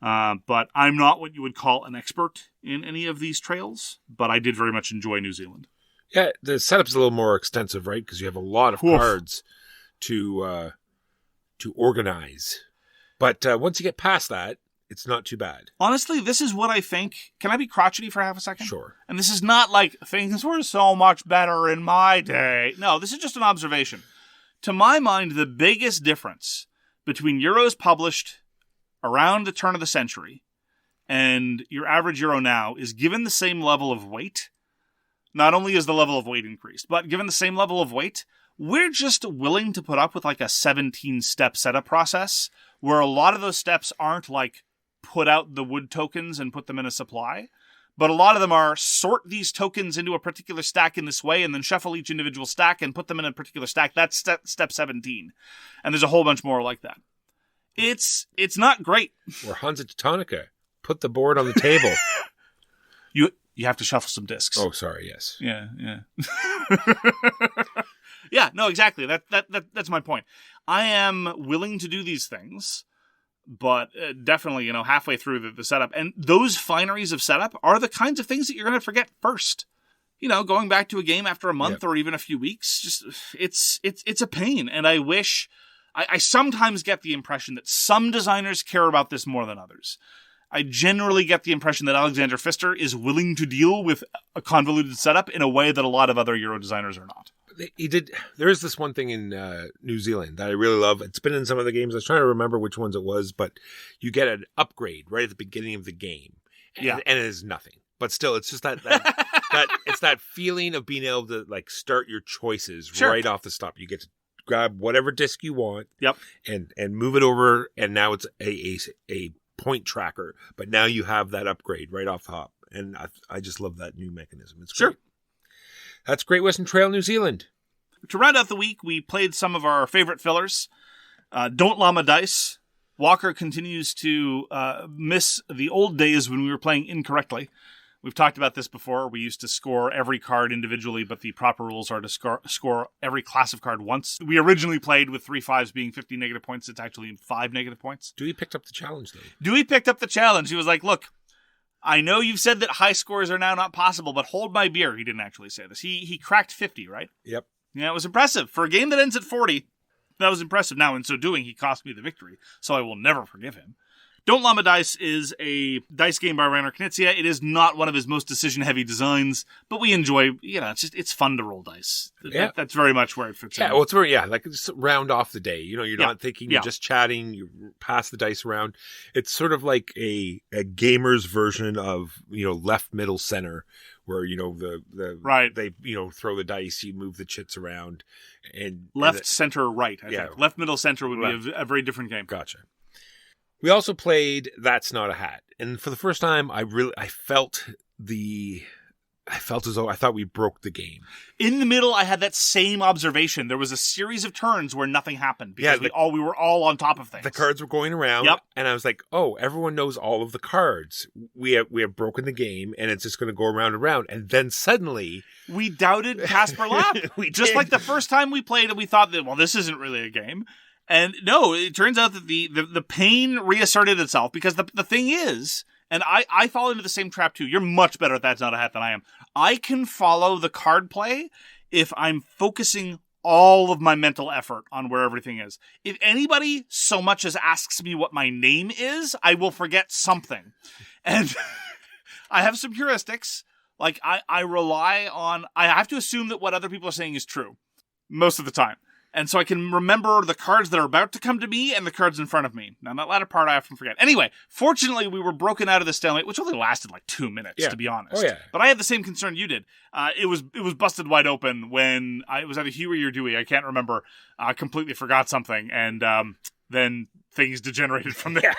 But I'm not what you would call an expert in any of these trails, but I did very much enjoy New Zealand. Yeah, the setup's a little more extensive, right? Because you have a lot of cards to organize. But once you get past that, it's not too bad. Honestly, this is what I think. Can I be crotchety for half a second? Sure. And this is not like, things were so much better in my day. No, this is just an observation. To my mind, the biggest difference between Euros published around the turn of the century and your average Euro now is, given the same level of weight, not only is the level of weight increased, but given the same level of weight, we're just willing to put up with like a 17-step setup process where a lot of those steps aren't like put out the wood tokens and put them in a supply, but a lot of them are sort these tokens into a particular stack in this way and then shuffle each individual stack and put them in a particular stack. That's step 17. And there's a whole bunch more like that. It's not great. Or Hansa Teutonica. Put the board on the table. You have to shuffle some discs. Oh, sorry, yes. Yeah. Yeah, no, exactly. That's my point. I am willing to do these things, but definitely, halfway through the setup. And those fineries of setup are the kinds of things that you're going to forget first. Going back to a game after a month or even a few weeks, just it's a pain. And I wish... I sometimes get the impression that some designers care about this more than others. I generally get the impression that Alexander Pfister is willing to deal with a convoluted setup in a way that a lot of other Euro designers are not. He did. There is this one thing in New Zealand that I really love. It's been in some of the games. I was trying to remember which ones it was, but you get an upgrade right at the beginning of the game, and it is nothing. But still, it's just that it's that feeling of being able to like start your choices right off the stop. You get to grab whatever disc you want, and move it over, and now it's a point tracker. But now you have that upgrade right off top, and I just love that new mechanism. It's great. That's Great Western Trail, New Zealand. To round out the week, we played some of our favorite fillers. Don't Llama Dice. Walker continues to miss the old days when we were playing incorrectly. We've talked about this before. We used to score every card individually, but the proper rules are to score every class of card once. We originally played with 3 5s being 50 negative points. It's actually 5 negative points. Dewey picked up the challenge, though. Dewey picked up the challenge. He was like, look, I know you've said that high scores are now not possible, but hold my beer. He didn't actually say this. He cracked 50, right? Yep. Yeah, it was impressive. For a game that ends at 40, that was impressive. Now, in so doing, he cost me the victory, so I will never forgive him. Don't Llama Dice is a dice game by Rainer Knizia. It is not one of his most decision-heavy designs, but we enjoy, it's fun to roll dice. Yeah. That's very much where it fits in. Yeah, well, it's very, like just round off the day. You're not thinking, you're just chatting, you pass the dice around. It's sort of like a gamer's version of, left, middle, center, where, they, throw the dice, you move the chits around. And left, center, right, I think. Left, middle, center would be a very different game. Gotcha. We also played That's Not a Hat. And for the first time, I felt as though I thought we broke the game. In the middle, I had that same observation. There was a series of turns where nothing happened because we were all on top of things. The cards were going around, and I was like, "Oh, everyone knows all of the cards. We have broken the game, and it's just going to go around and around." And then suddenly, we doubted Casper Lap. Just like the first time we played it, we thought that this isn't really a game. And no, it turns out that the pain reasserted itself because the thing is, and I fall into the same trap too. You're much better at That's Not a Hat than I am. I can follow the card play if I'm focusing all of my mental effort on where everything is. If anybody so much as asks me what my name is, I will forget something. And I have some heuristics. Like I rely on, I have to assume that what other people are saying is true most of the time. And so I can remember the cards that are about to come to me and the cards in front of me. Now, that latter part I often forget. Anyway, fortunately, we were broken out of the stalemate, which only lasted like 2 minutes, to be honest. Oh, yeah. But I had the same concern you did. It was busted wide open when it was either Huey or Dewey. I can't remember. I completely forgot something. And then things degenerated from there.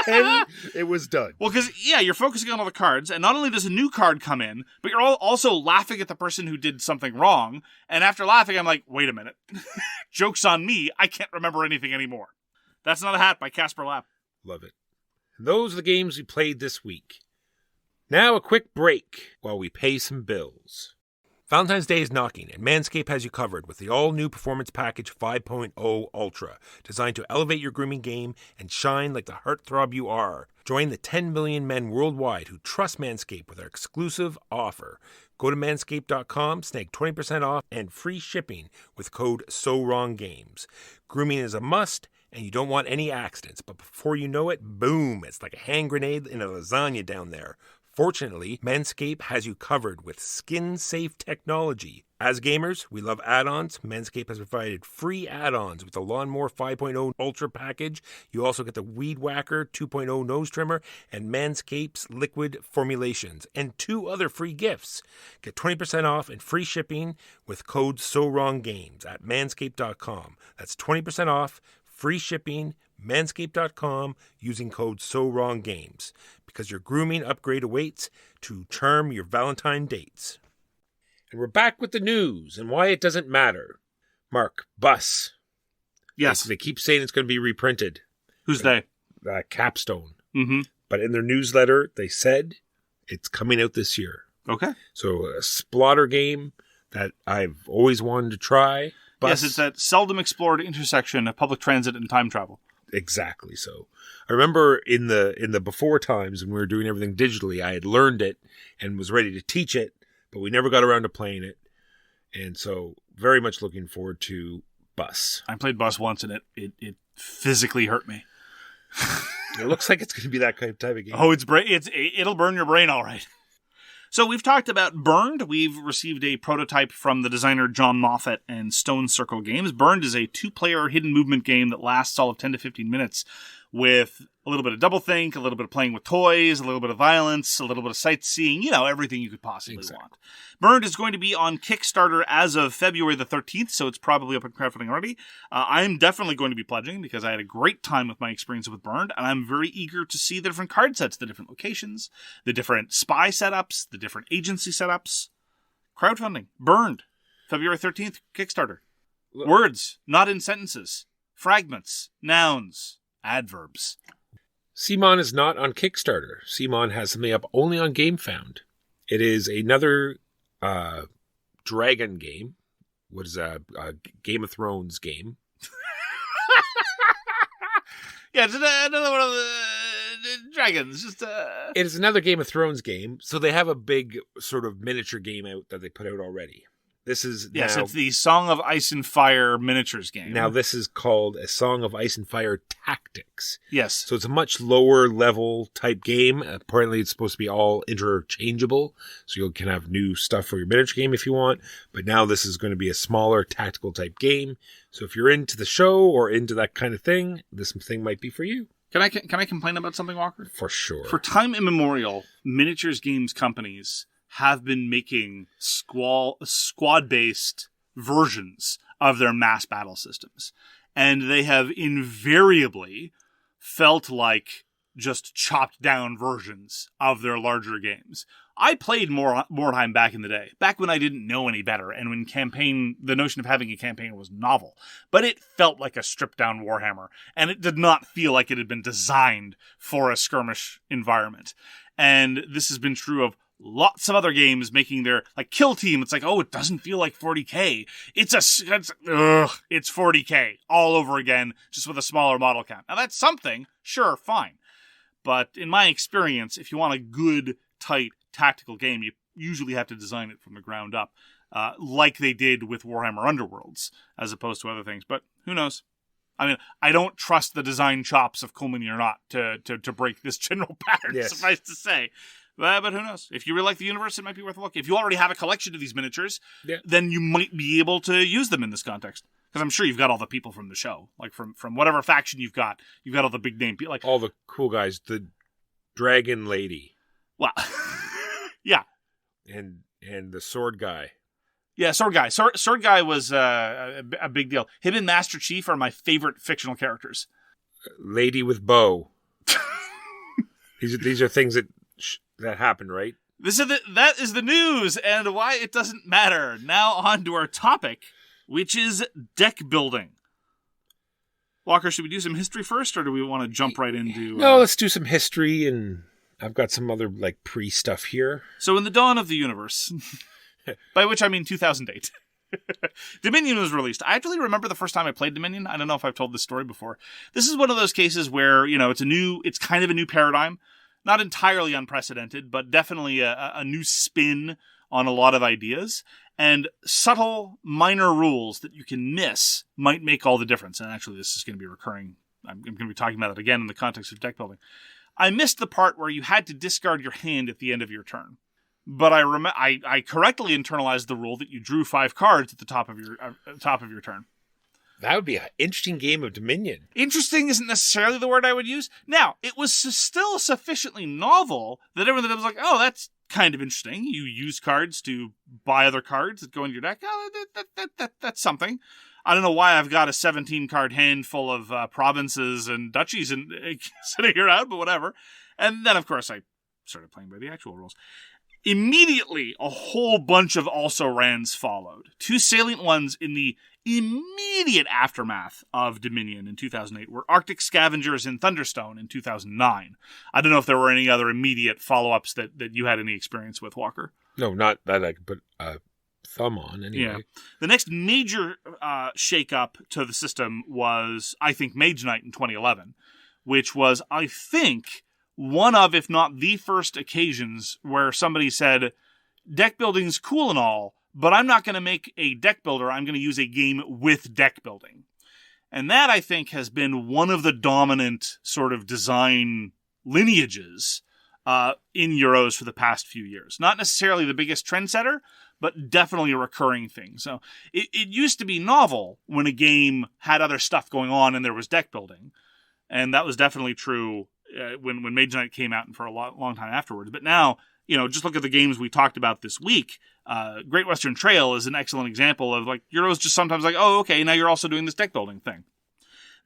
Then it was done. Well, because, you're focusing on all the cards, and not only does a new card come in, but you're also laughing at the person who did something wrong. And after laughing, I'm like, wait a minute. Joke's on me. I can't remember anything anymore. That's Not a Hat by Casper Lap. Love it. And those are the games we played this week. Now a quick break while we pay some bills. Valentine's Day is knocking, and Manscaped has you covered with the all-new Performance Package 5.0 Ultra, designed to elevate your grooming game and shine like the heartthrob you are. Join the 10 million men worldwide who trust Manscaped with our exclusive offer. Go to manscaped.com, snag 20% off and free shipping with code SOWRONGGAMES. Grooming is a must, and you don't want any accidents, but before you know it, boom, it's like a hand grenade in a lasagna down there. Fortunately, Manscaped has you covered with skin-safe technology. As gamers, we love add-ons. Manscaped has provided free add-ons with the Lawnmower 5.0 Ultra package. You also get the Weed Whacker 2.0 nose trimmer and Manscaped's liquid formulations and 2 other free gifts. Get 20% off and free shipping with code SOWRONGGAMES at manscaped.com. That's 20% off, free shipping, manscaped.com, using code SOWRONGGAMES, because your grooming upgrade awaits to charm your Valentine dates. And we're back with the news and why it doesn't matter. Mark, Bus. Yes. They keep saying it's going to be reprinted. Who's they? Capstone. Mm-hmm. But in their newsletter, they said it's coming out this year. Okay. So a splotter game that I've always wanted to try. Bus. Yes, it's that seldom explored intersection of public transit and time travel. Exactly so. I remember in the before times when we were doing everything digitally, I had learned it and was ready to teach it, but we never got around to playing it. And so very much looking forward to Bus. I played Bus once and it physically hurt me. It looks like it's going to be that kind of type of game. Oh, it'll burn your brain, all right. So we've talked about Burned. We've received a prototype from the designer John Moffat and Stone Circle Games. Burned is a 2-player hidden movement game that lasts all of 10 to 15 minutes with a little bit of doublethink, a little bit of playing with toys, a little bit of violence, a little bit of sightseeing, everything you could possibly want. Burned is going to be on Kickstarter as of February the 13th, so it's probably up in crowdfunding already. I'm definitely going to be pledging because I had a great time with my experience with Burned, and I'm very eager to see the different card sets, the different locations, the different spy setups, the different agency setups. Crowdfunding. Burned. February 13th, Kickstarter. Words, not in sentences. Fragments, nouns, adverbs. CMON is not on Kickstarter. CMON has something up only on GameFound. It is another dragon game. What is a Game of Thrones game? Yeah, it's another one of the dragons. It is another Game of Thrones game. So they have a big sort of miniature game out that they put out already. This is Yes, it's the Song of Ice and Fire miniatures game. Now this is called A Song of Ice and Fire Tactics. Yes. So it's a much lower level type game. Apparently it's supposed to be all interchangeable. So you can have new stuff for your miniature game if you want. But now this is going to be a smaller tactical type game. So if you're into the show or into that kind of thing, this thing might be for you. Can I complain about something, Walker? For sure. For time immemorial, miniatures games companies have been making squad-based versions of their mass battle systems. And they have invariably felt like just chopped down versions of their larger games. I played Mordheim back in the day, back when I didn't know any better, and when the notion of having a campaign was novel. But it felt like a stripped-down Warhammer, and it did not feel like it had been designed for a skirmish environment. And this has been true of lots of other games making their, like, Kill Team. It's like, oh, it doesn't feel like 40K. It's 40K all over again, just with a smaller model count. Now, that's something. Sure, fine. But in my experience, if you want a good, tight, tactical game, you usually have to design it from the ground up, like they did with Warhammer Underworlds, as opposed to other things. But who knows? I mean, I don't trust the design chops of Coleman or not to break this general pattern, yes. Suffice to say. But who knows? If you really like the universe, it might be worth a look. If you already have a collection of these miniatures, then you might be able to use them in this context. Because I'm sure you've got all the people from the show. Like, from whatever faction you've got all the big name people. Like, all the cool guys. The Dragon Lady. Well, yeah. And the Sword Guy. Yeah, Sword Guy. Sword Guy was a big deal. Him and Master Chief are my favorite fictional characters. Lady with Bow. These are things that happen, right? That is the news and why it doesn't matter. Now on to our topic, which is deck building. Walker, should we do some history first, or do we want to jump right into... No, let's do some history, and I've got some other pre-stuff here. So in the dawn of the universe, by which I mean 2008, Dominion was released. I actually remember the first time I played Dominion. I don't know if I've told this story before. This is one of those cases where, it's kind of a new paradigm. Not entirely unprecedented, but definitely a new spin on a lot of ideas. And subtle, minor rules that you can miss might make all the difference. And actually, this is going to be recurring. I'm going to be talking about it again in the context of deck building. I missed the part where you had to discard your hand at the end of your turn. But I correctly internalized the rule that you drew 5 cards at the top of your turn. That would be an interesting game of Dominion. Interesting isn't necessarily the word I would use. Now, it was still sufficiently novel that everyone was like, oh, that's kind of interesting. You use cards to buy other cards that go into your deck. Oh, that's something. I don't know why I've got a 17-card hand full of provinces and duchies and sitting here out, but whatever. And then, of course, I started playing by the actual rules. Immediately, a whole bunch of also-rans followed. 2 salient ones in the immediate aftermath of Dominion in 2008 were Arctic Scavengers and Thunderstone in 2009. I don't know if there were any other immediate follow-ups that you had any experience with, Walker. No, not that I could put a thumb on, anyway. Yeah. The next major shake-up to the system was, I think, Mage Knight in 2011, which was, I think, one of, if not the first occasions where somebody said, deck building's cool and all, but I'm not going to make a deck builder. I'm going to use a game with deck building. And that, I think, has been one of the dominant sort of design lineages in Euros for the past few years. Not necessarily the biggest trendsetter, but definitely a recurring thing. So it used to be novel when a game had other stuff going on and there was deck building. And that was definitely true when Mage Knight came out and for a long time afterwards. But now, just look at the games we talked about this week. Great Western Trail is an excellent example of like Euros just sometimes like, oh, okay, now you're also doing this deck building thing.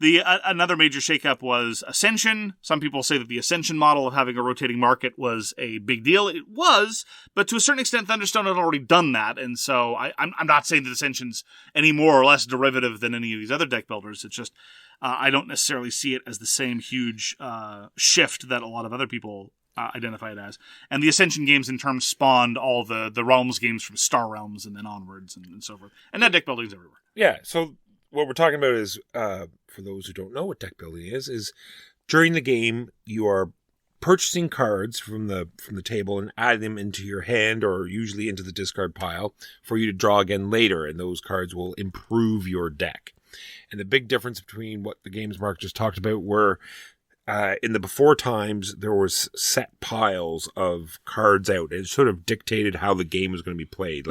Another major shakeup was Ascension. Some people say that the Ascension model of having a rotating market was a big deal. It was, but to a certain extent, Thunderstone had already done that. And so I'm not saying that Ascension's any more or less derivative than any of these other deck builders. It's just I don't necessarily see it as the same huge shift that a lot of other people identify it as. And the Ascension games in turn spawned all the Realms games from Star Realms and then onwards and so forth. And that deck building's everywhere. Yeah, so what we're talking about is, for those who don't know what deck building is during the game, you are purchasing cards from the table and adding them into your hand or usually into the discard pile for you to draw again later, and those cards will improve your deck. And the big difference between what the games Mark just talked about were in the before times, there was set piles of cards out. It sort of dictated how the game was going to be played.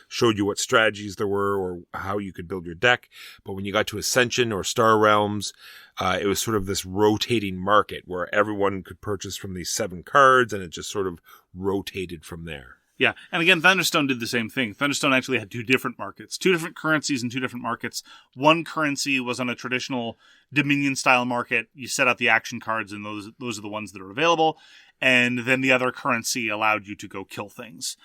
Showed you what strategies there were or how you could build your deck. But when you got to Ascension or Star Realms, it was sort of this rotating market where everyone could purchase from these 7 cards, and it just sort of rotated from there. Yeah, and again, Thunderstone did the same thing. Thunderstone actually had 2 different markets, 2 different currencies and 2 different markets. One currency was on a traditional Dominion-style market. You set out the action cards, and those are the ones that are available. And then the other currency allowed you to go kill things.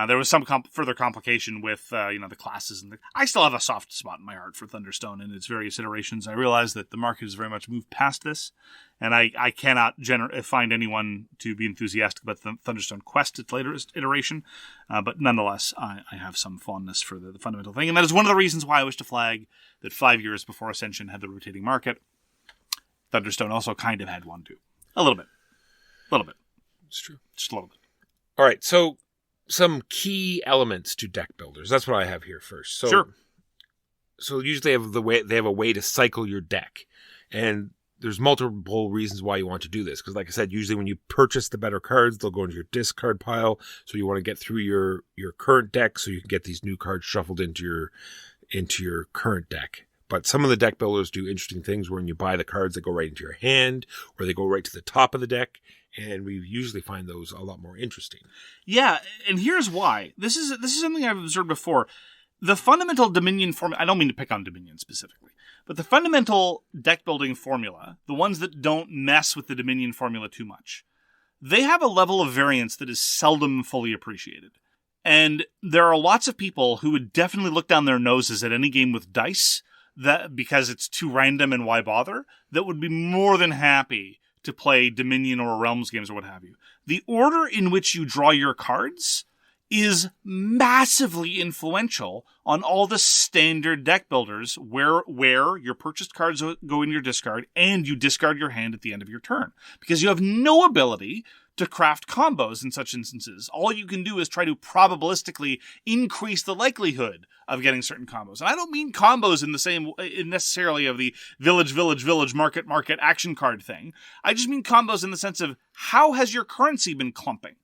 There was some further complication with the classes. I still have a soft spot in my heart for Thunderstone and its various iterations. I realize that the market has very much moved past this, and I cannot find anyone to be enthusiastic about the Thunderstone Quest, its latest iteration. But nonetheless, I have some fondness for the fundamental thing, and that is one of the reasons why I wish to flag that 5 years before Ascension had the rotating market, Thunderstone also kind of had one too. A little bit. It's true. Just a little bit. All right, so some key elements to deck builders. That's what I have here first. So, sure. So usually they have a way to cycle your deck, and there's multiple reasons why you want to do this. Because, like I said, usually when you purchase the better cards, they'll go into your discard pile. So you want to get through your current deck, so you can get these new cards shuffled into your current deck. But some of the deck builders do interesting things when you buy the cards that go right into your hand, or they go right to the top of the deck. And we usually find those a lot more interesting. Yeah, and here's why. This is something I've observed before. The fundamental Dominion formula, I don't mean to pick on Dominion specifically, but the fundamental deck building formula, the ones that don't mess with the Dominion formula too much, they have a level of variance that is seldom fully appreciated. And there are lots of people who would definitely look down their noses at any game with dice, that because it's too random and why bother, that would be more than happy to play Dominion or Realms games or what have you. The order in which you draw your cards is massively influential on all the standard deck builders where your purchased cards go in your discard and you discard your hand at the end of your turn. Because you have no ability to craft combos in such instances. All you can do is try to probabilistically increase the likelihood of getting certain combos. And I don't mean combos in the same necessarily of the village, market action card thing. I just mean combos in the sense of how has your currency been clumping,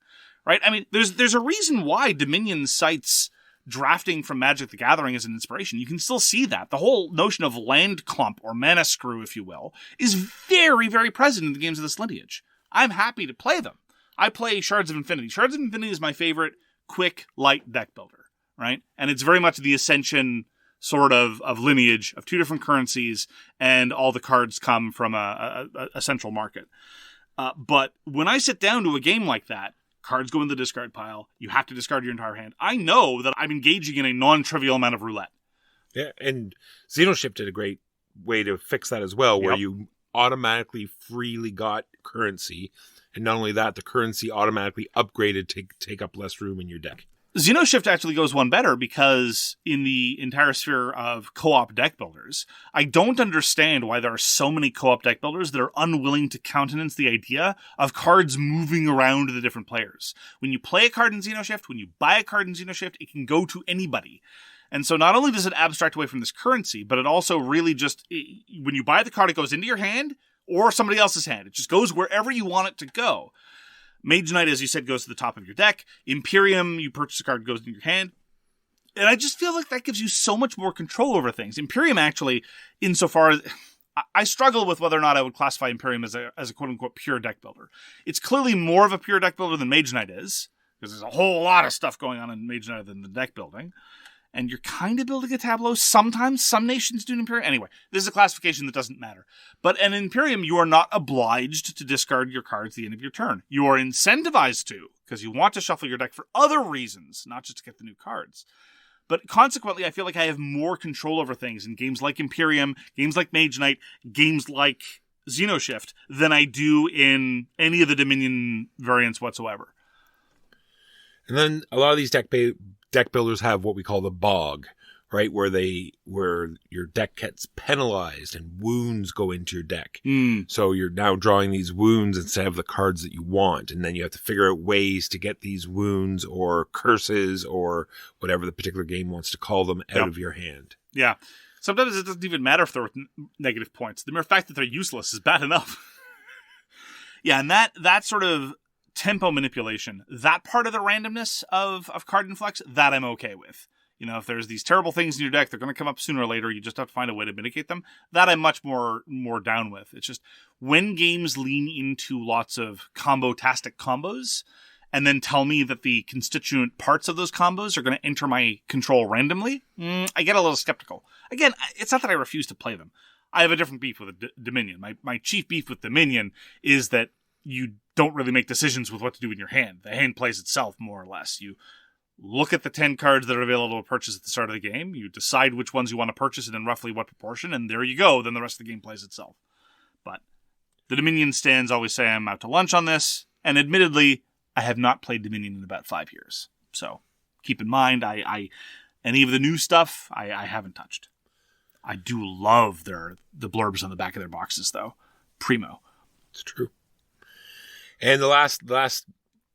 right? I mean, there's a reason why Dominion cites drafting from Magic the Gathering as an inspiration. You can still see that. The whole notion of land clump or mana screw, if you will, is very, very present in the games of this lineage. I'm happy to play them. I play Shards of Infinity. Shards of Infinity is my favorite quick, light deck builder, right? And it's very much the Ascension sort of lineage of 2 different currencies, and all the cards come from a central market. But when I sit down to a game like that, cards go in the discard pile. You have to discard your entire hand. I know that I'm engaging in a non-trivial amount of roulette. Yeah, and Xenoship did a great way to fix that as well, where you automatically freely got currency, and not only that, the currency automatically upgraded to take up less room in your deck. Xenoshift actually goes one better, because in the entire sphere of co-op deck builders, I don't understand why there are so many co-op deck builders that are unwilling to countenance the idea of cards moving around the different players. When you play a card in Xenoshift, when you buy a card in Xenoshift, it can go to anybody. And so not only does it abstract away from this currency, but it also really just, when you buy the card, it goes into your hand or somebody else's hand. It just goes wherever you want it to go. Mage Knight, as you said, goes to the top of your deck. Imperium, you purchase a card, goes into your hand. And I just feel like that gives you so much more control over things. Imperium actually, insofar as... I struggle with whether or not I would classify Imperium as a quote-unquote pure deck builder. It's clearly more of a pure deck builder than Mage Knight is, because there's a whole lot of stuff going on in Mage Knight than the deck building. And you're kind of building a tableau sometimes. Some nations do an Imperium. Anyway, this is a classification that doesn't matter. But in Imperium, you are not obliged to discard your cards at the end of your turn. You are incentivized to, because you want to shuffle your deck for other reasons, not just to get the new cards. But consequently, I feel like I have more control over things in games like Imperium, games like Mage Knight, games like Xenoshift than I do in any of the Dominion variants whatsoever. And then a lot of these deck builders have what we call the bog, right? Where your deck gets penalized and wounds go into your deck. So you're now drawing these wounds instead of the cards that you want. And then you have to figure out ways to get these wounds or curses or whatever the particular game wants to call them out of your hand. Yeah. Sometimes it doesn't even matter if they're negative points. The mere fact that they're useless is bad enough. Yeah, and that sort of tempo manipulation, that part of the randomness of card influx, that I'm okay with. You know, if there's these terrible things in your deck, they're going to come up sooner or later. You just have to find a way to mitigate them. That I'm much more down with. It's just when games lean into lots of combo-tastic combos and then tell me that the constituent parts of those combos are going to enter my control randomly, I get a little skeptical. Again, it's not that I refuse to play them. I have a different beef with Dominion. My chief beef with Dominion is that you don't really make decisions with what to do in your hand. The hand plays itself, more or less. You look at the 10 cards that are available to purchase at the start of the game. You decide which ones you want to purchase and in roughly what proportion, and there you go. Then the rest of the game plays itself. But the Dominion stands always say I'm out to lunch on this, and admittedly, I have not played Dominion in about 5 years. So keep in mind, I any of the new stuff, I haven't touched. I do love the blurbs on the back of their boxes, though. Primo. It's true. And the last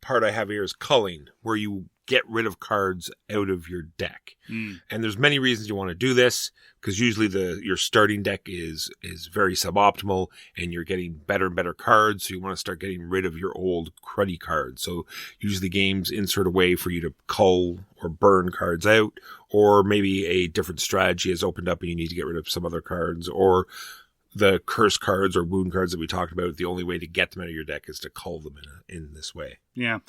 part I have here is culling, where you get rid of cards out of your deck. And there's many reasons you want to do this, because usually your starting deck is very suboptimal and you're getting better and better cards. So you want to start getting rid of your old cruddy cards. So usually games insert a way for you to cull or burn cards out, or maybe a different strategy has opened up and you need to get rid of some other cards, or the curse cards or wound cards that we talked about. The only way to get them out of your deck is to cull them in this way. Yeah.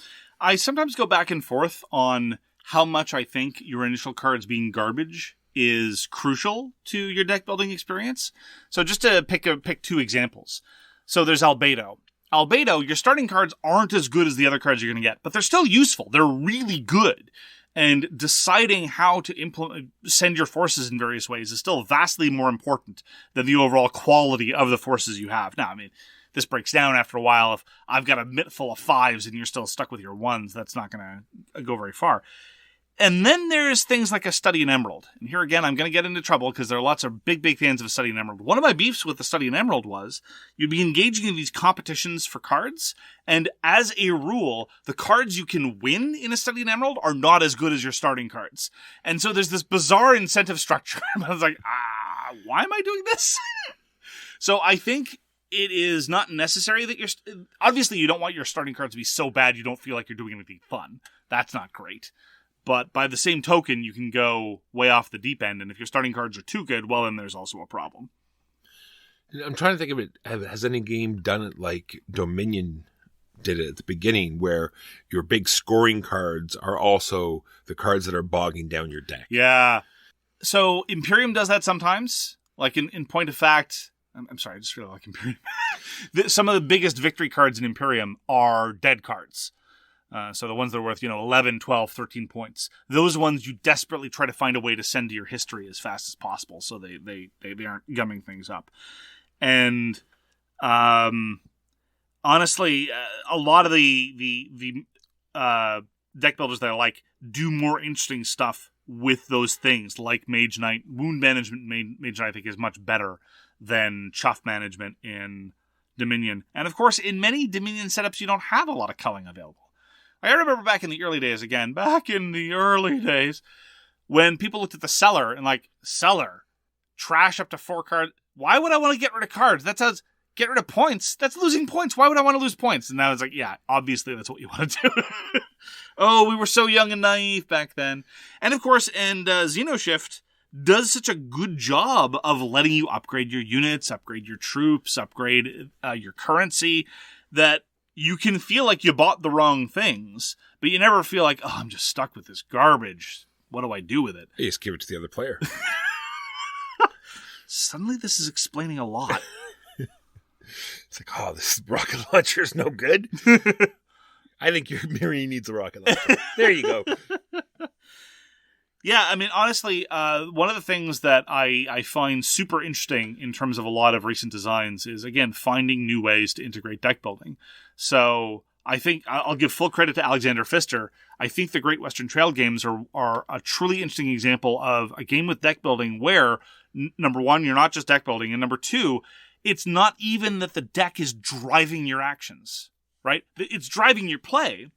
I sometimes go back and forth on how much I think your initial cards being garbage is crucial to your deck building experience. So just to pick two examples. So there's Albedo. Albedo, your starting cards aren't as good as the other cards you're going to get, but they're still useful. They're really good. And deciding how to send your forces in various ways is still vastly more important than the overall quality of the forces you have. Now, I mean, this breaks down after a while. If I've got a mitt full of 5s and you're still stuck with your 1s, that's not going to go very far. And then there's things like a Study in Emerald. And here again, I'm going to get into trouble because there are lots of big fans of a Study in Emerald. One of my beefs with the Study in Emerald was you'd be engaging in these competitions for cards, and as a rule, the cards you can win in a Study in Emerald are not as good as your starting cards. And so there's this bizarre incentive structure. I was like, why am I doing this? So I think it is not necessary that obviously you don't want your starting cards to be so bad you don't feel like you're doing anything fun. That's not great. But by the same token, you can go way off the deep end, and if your starting cards are too good, well, then there's also a problem. I'm trying to think of it. Has any game done it like Dominion did it at the beginning, where your big scoring cards are also the cards that are bogging down your deck? Yeah. So Imperium does that sometimes. Like in point of fact, I'm sorry, I just feel like Imperium. Some of the biggest victory cards in Imperium are dead cards. So the ones that are worth, 11, 12, 13 points. Those ones you desperately try to find a way to send to your history as fast as possible so they aren't gumming things up. And honestly, a lot of the deck builders that I like do more interesting stuff with those things, like Mage Knight. Wound management Mage Knight, I think, is much better than chuff management in Dominion. And of course, in many Dominion setups, you don't have a lot of culling available. I remember back in the early days, when people looked at the seller and like, seller, trash up to 4 cards. Why would I want to get rid of cards? That says get rid of points. That's losing points. Why would I want to lose points? And now it's like, yeah, obviously that's what you want to do. Oh, we were so young and naive back then. And of course, Xenoshift does such a good job of letting you upgrade your units, upgrade your troops, upgrade your currency, that you can feel like you bought the wrong things, but you never feel like, oh, I'm just stuck with this garbage. What do I do with it? You just give it to the other player. Suddenly this is explaining a lot. It's like, oh, this rocket launcher is no good. I think your Marine needs a rocket launcher. There you go. Yeah, I mean, honestly, one of the things that I find super interesting in terms of a lot of recent designs is, again, finding new ways to integrate deck building. So I think I'll give full credit to Alexander Pfister. I think the Great Western Trail games are a truly interesting example of a game with deck building where, number one, you're not just deck building, and number two, it's not even that the deck is driving your actions, right? It's driving your play.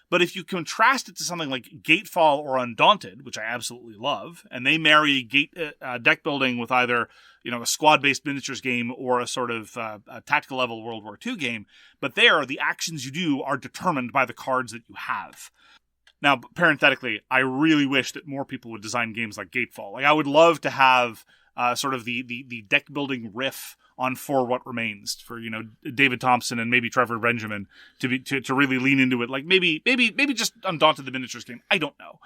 But if you contrast it to something like Gatefall or Undaunted, which I absolutely love, and they marry deck building with either a squad-based miniatures game or a sort of a tactical level World War II game, but there, the actions you do are determined by the cards that you have. Now, parenthetically, I really wish that more people would design games like Gatefall. Like, I would love to have sort of the deck building riff on For What Remains for David Thompson and maybe Trevor Benjamin to really lean into it. Like maybe just Undaunted the miniatures game. I don't know.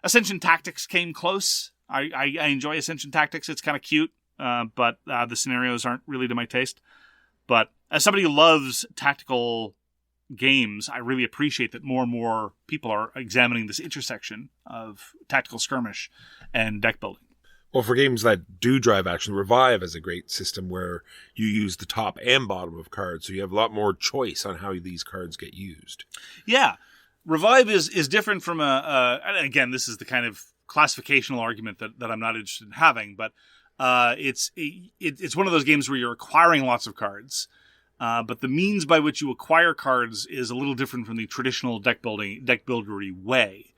Ascension Tactics came close. I enjoy Ascension Tactics. It's kind of cute, but the scenarios aren't really to my taste. But as somebody who loves tactical games, I really appreciate that more and more people are examining this intersection of tactical skirmish and deck building. Well, for games that do drive action, Revive is a great system where you use the top and bottom of cards, so you have a lot more choice on how these cards get used. Yeah. Revive is different from and again, this is the kind of classificational argument that I'm not interested in having, but it's one of those games where you're acquiring lots of cards, but the means by which you acquire cards is a little different from the traditional deck buildery way.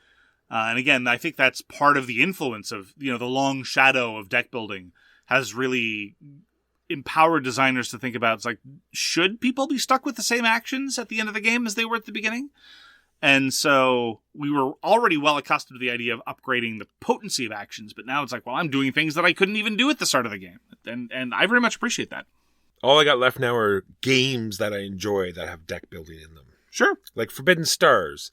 And again, I think that's part of the influence of, the long shadow of deck building has really empowered designers to think about, it's like, should people be stuck with the same actions at the end of the game as they were at the beginning? And so we were already well accustomed to the idea of upgrading the potency of actions, but now it's like, well, I'm doing things that I couldn't even do at the start of the game. And I very much appreciate that. All I got left now are games that I enjoy that have deck building in them. Sure. Like Forbidden Stars.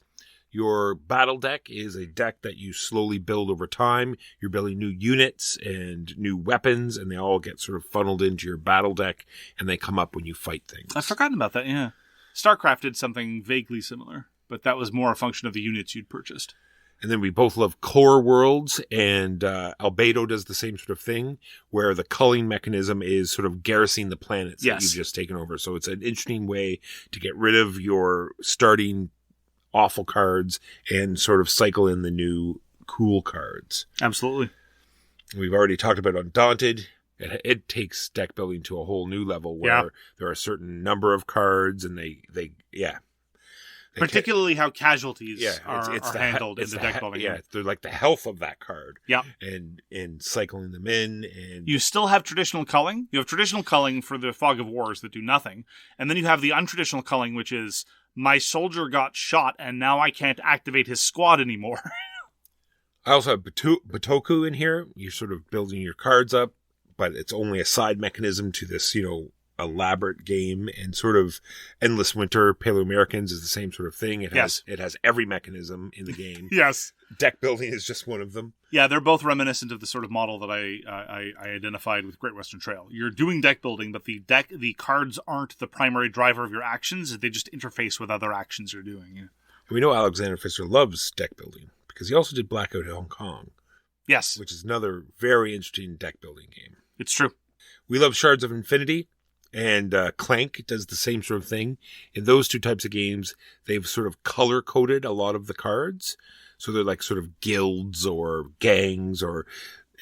Your battle deck is a deck that you slowly build over time. You're building new units and new weapons, and they all get sort of funneled into your battle deck, and they come up when you fight things. I've forgotten about that, yeah. StarCraft did something vaguely similar, but that was more a function of the units you'd purchased. And then we both love Core Worlds, and Albedo does the same sort of thing, where the culling mechanism is sort of garrisoning the planets that you've just taken over. So it's an interesting way to get rid of your starting awful cards and sort of cycle in the new cool cards. Absolutely. We've already talked about Undaunted. It takes deck building to a whole new level where there are a certain number of cards and they particularly how casualties are handled in the deck building. Yeah, they're like the health of that card. Yeah. And cycling them in. And you still have traditional culling. You have traditional culling for the Fog of Wars that do nothing. And then you have the untraditional culling, which is, my soldier got shot and now I can't activate his squad anymore. I also have Batoku in here. You're sort of building your cards up, but it's only a side mechanism to this, elaborate game. And sort of Endless Winter, Paleo-Americans is the same sort of thing. It has every mechanism in the game. Yes. Deck building is just one of them. Yeah, they're both reminiscent of the sort of model that I identified with Great Western Trail. You're doing deck building, but the cards aren't the primary driver of your actions. They just interface with other actions you're doing. Yeah. We know Alexander Pfister loves deck building because he also did Blackout Hong Kong. Yes. Which is another very interesting deck building game. It's true. We love Shards of Infinity. And Clank does the same sort of thing. In those two types of games, they've sort of color-coded a lot of the cards. So they're like sort of guilds or gangs, or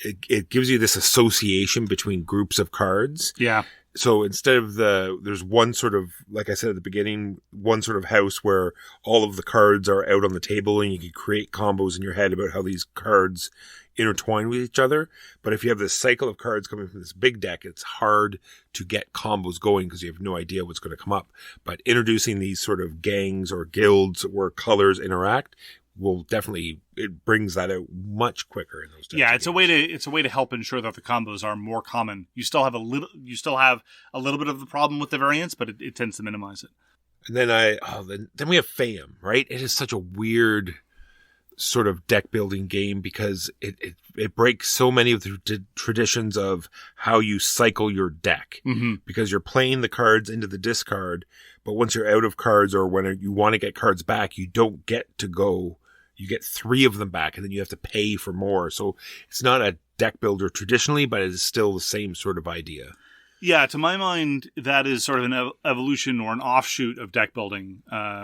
it gives you this association between groups of cards. Yeah. So instead of there's one sort of, like I said at the beginning, one sort of house where all of the cards are out on the table and you can create combos in your head about how these cards intertwine with each other. But if you have this cycle of cards coming from this big deck, it's hard to get combos going because you have no idea what's going to come up. But introducing these sort of gangs or guilds where colors interact will definitely, it brings that out much quicker in those types Yeah, of it's games. a way to help ensure that the combos are more common. You still have a little bit of the problem with the variants, but it tends to minimize it. And then we have FAM, right? It is such a weird sort of deck building game because it breaks so many of the traditions of how you cycle your deck, because you're playing the cards into the discard, but once you're out of cards or when you want to get cards back, you don't get to go. You get 3 of them back and then you have to pay for more. So it's not a deck builder traditionally, but it is still the same sort of idea. Yeah, to my mind, that is sort of an evolution or an offshoot of deck building.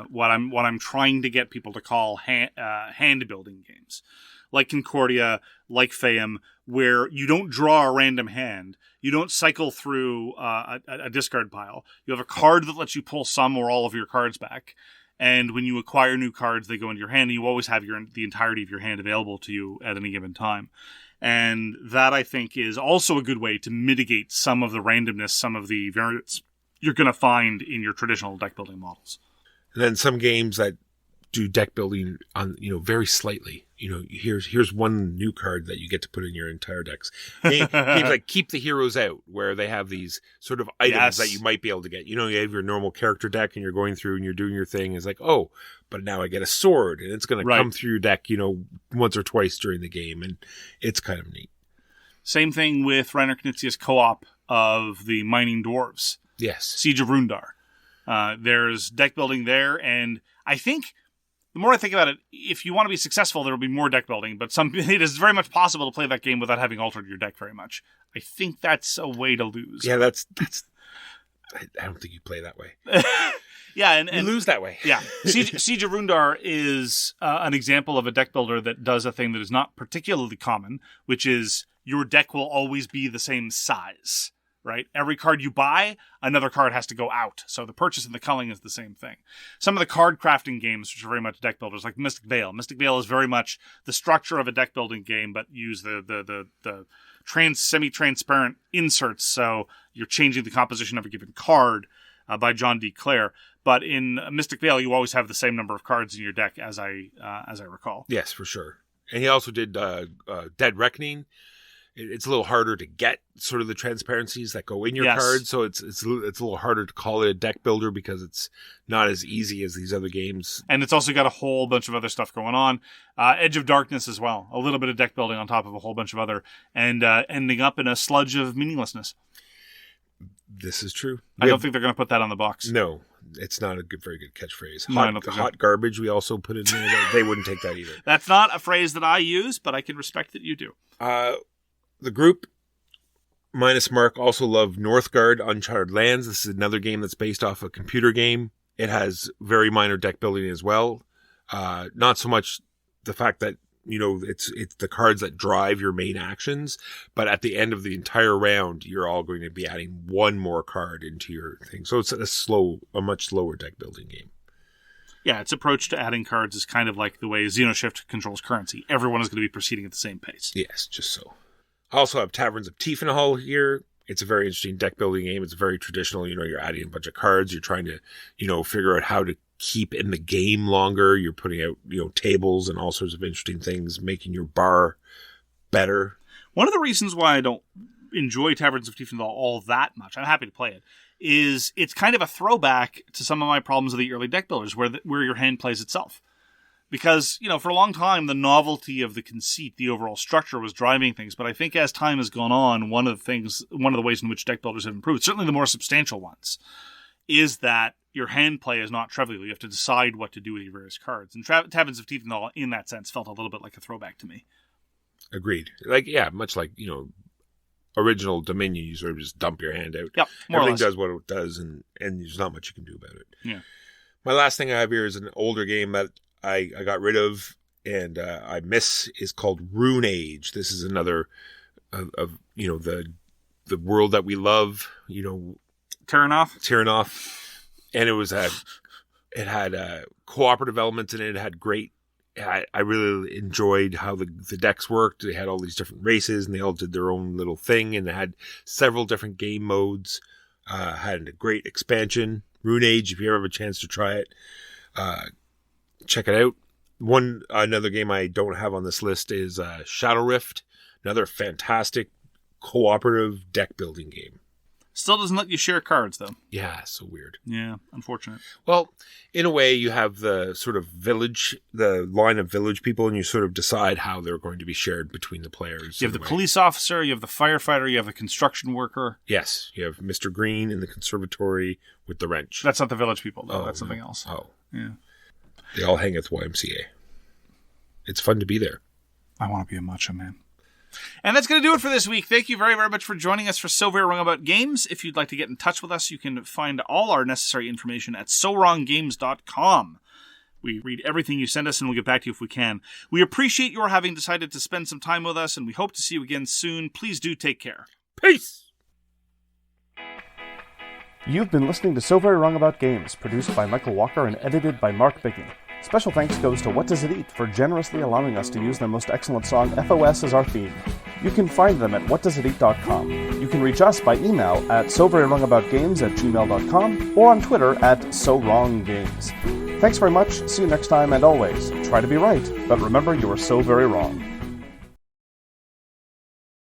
What I'm trying to get people to call hand building games, like Concordia, like FAM, where you don't draw a random hand, you don't cycle through a discard pile. You have a card that lets you pull some or all of your cards back, and when you acquire new cards, they go into your hand, and you always have the entirety of your hand available to you at any given time. And that, I think, is also a good way to mitigate some of the randomness, some of the variants you're going to find in your traditional deck building models. And then some games that do deck building on, very slightly. Here's one new card that you get to put in your entire decks. Games like Keep the Heroes Out, where they have these sort of items that you might be able to get. You have your normal character deck and you're going through and you're doing your thing. It's like, oh, but now I get a sword and it's going to come through your deck, once or twice during the game. And it's kind of neat. Same thing with Reiner Knizia's co-op of the Mining Dwarves. Yes. Siege of Rundar. There's deck building there, and I think the more I think about it, if you want to be successful, there will be more deck building, but it is very much possible to play that game without having altered your deck very much. I think that's a way to lose. Yeah, that's I don't think you play that way. Yeah, and you lose that way. Yeah. Siege of Rundar is an example of a deck builder that does a thing that is not particularly common, which is your deck will always be the same size. Right? Every card you buy, another card has to go out. So the purchase and the culling is the same thing. Some of the card crafting games, which are very much deck builders, like Mystic Vale. Mystic Vale is very much the structure of a deck building game, but use the semi-transparent inserts. So you're changing the composition of a given card by John D. Clare. But in Mystic Vale, you always have the same number of cards in your deck, as I recall. Yes, for sure. And he also did Dead Reckoning. It's a little harder to get sort of the transparencies that go in your cards, so it's a little harder to call it a deck builder because it's not as easy as these other games. And it's also got a whole bunch of other stuff going on. Edge of Darkness as well, a little bit of deck building on top of a whole bunch of other, and ending up in a sludge of meaninglessness. This is true. I don't think they're going to put that on the box. No, it's not a very good catchphrase. Hot garbage we also put in there. They wouldn't take that either. That's not a phrase that I use, but I can respect that you do. The group, minus Mark, also love Northgard Uncharted Lands. This is another game that's based off a computer game. It has very minor deck building as well. Not so much the fact that, it's the cards that drive your main actions, but at the end of the entire round, you're all going to be adding one more card into your thing. So it's a much slower deck building game. Yeah, its approach to adding cards is kind of like the way Xenoshift controls currency. Everyone is going to be proceeding at the same pace. Yes, just so. I also have Taverns of Tiefenhall here. It's a very interesting deck building game. It's very traditional. You're adding a bunch of cards. You're trying to, figure out how to keep in the game longer. You're putting out, tables and all sorts of interesting things, making your bar better. One of the reasons why I don't enjoy Taverns of Tiefenhall all that much, I'm happy to play it, is it's kind of a throwback to some of my problems of the early deck builders where your hand plays itself. Because, for a long time, the novelty of the conceit, the overall structure was driving things. But I think as time has gone on, one of the ways in which deck builders have improved, certainly the more substantial ones, is that your hand play is not trivial. You have to decide what to do with your various cards. And Taverns of Tiefenhall, in that sense, felt a little bit like a throwback to me. Agreed. Much like, original Dominion, you sort of just dump your hand out. Yep, everything does what it does, and there's not much you can do about it. Yeah. My last thing I have here is an older game that I got rid of and I miss, is called Rune Age. This is another of the the world that we love, Tyrannoff. And it had cooperative elements in it. It had great. I really enjoyed how the decks worked. They had all these different races, and they all did their own little thing, and it had several different game modes. Had a great expansion, Rune Age. If you ever have a chance to try it, check it out. Another game I don't have on this list is Shadow Rift, another fantastic cooperative deck building game. Still doesn't let you share cards, though. Yeah, so weird. Yeah, unfortunate. Well, in a way, you have the sort of the line of village people, and you sort of decide how they're going to be shared between the players. You have the police officer, you have the firefighter, you have the construction worker. Yes, you have Mr. Green in the conservatory with the wrench. That's not the village people, though. That's something else. Oh. Yeah. They all hang at the YMCA. It's fun to be there. I want to be a macho man. And that's going to do it for this week. Thank you very, very much for joining us for So Very Wrong About Games. If you'd like to get in touch with us, you can find all our necessary information at SoWrongGames.com. We read everything you send us, and we'll get back to you if we can. We appreciate your having decided to spend some time with us, and we hope to see you again soon. Please do take care. Peace! You've been listening to So Very Wrong About Games, produced by Michael Walker and edited by Mark Bickney. Special thanks goes to What Does It Eat for generously allowing us to use their most excellent song, FOS, as our theme. You can find them at whatdoesiteat.com. You can reach us by email at soverywrongaboutgames@gmail.com or on Twitter at SoWrongGames. Thanks very much, see you next time, and always, try to be right, but remember you are so very wrong.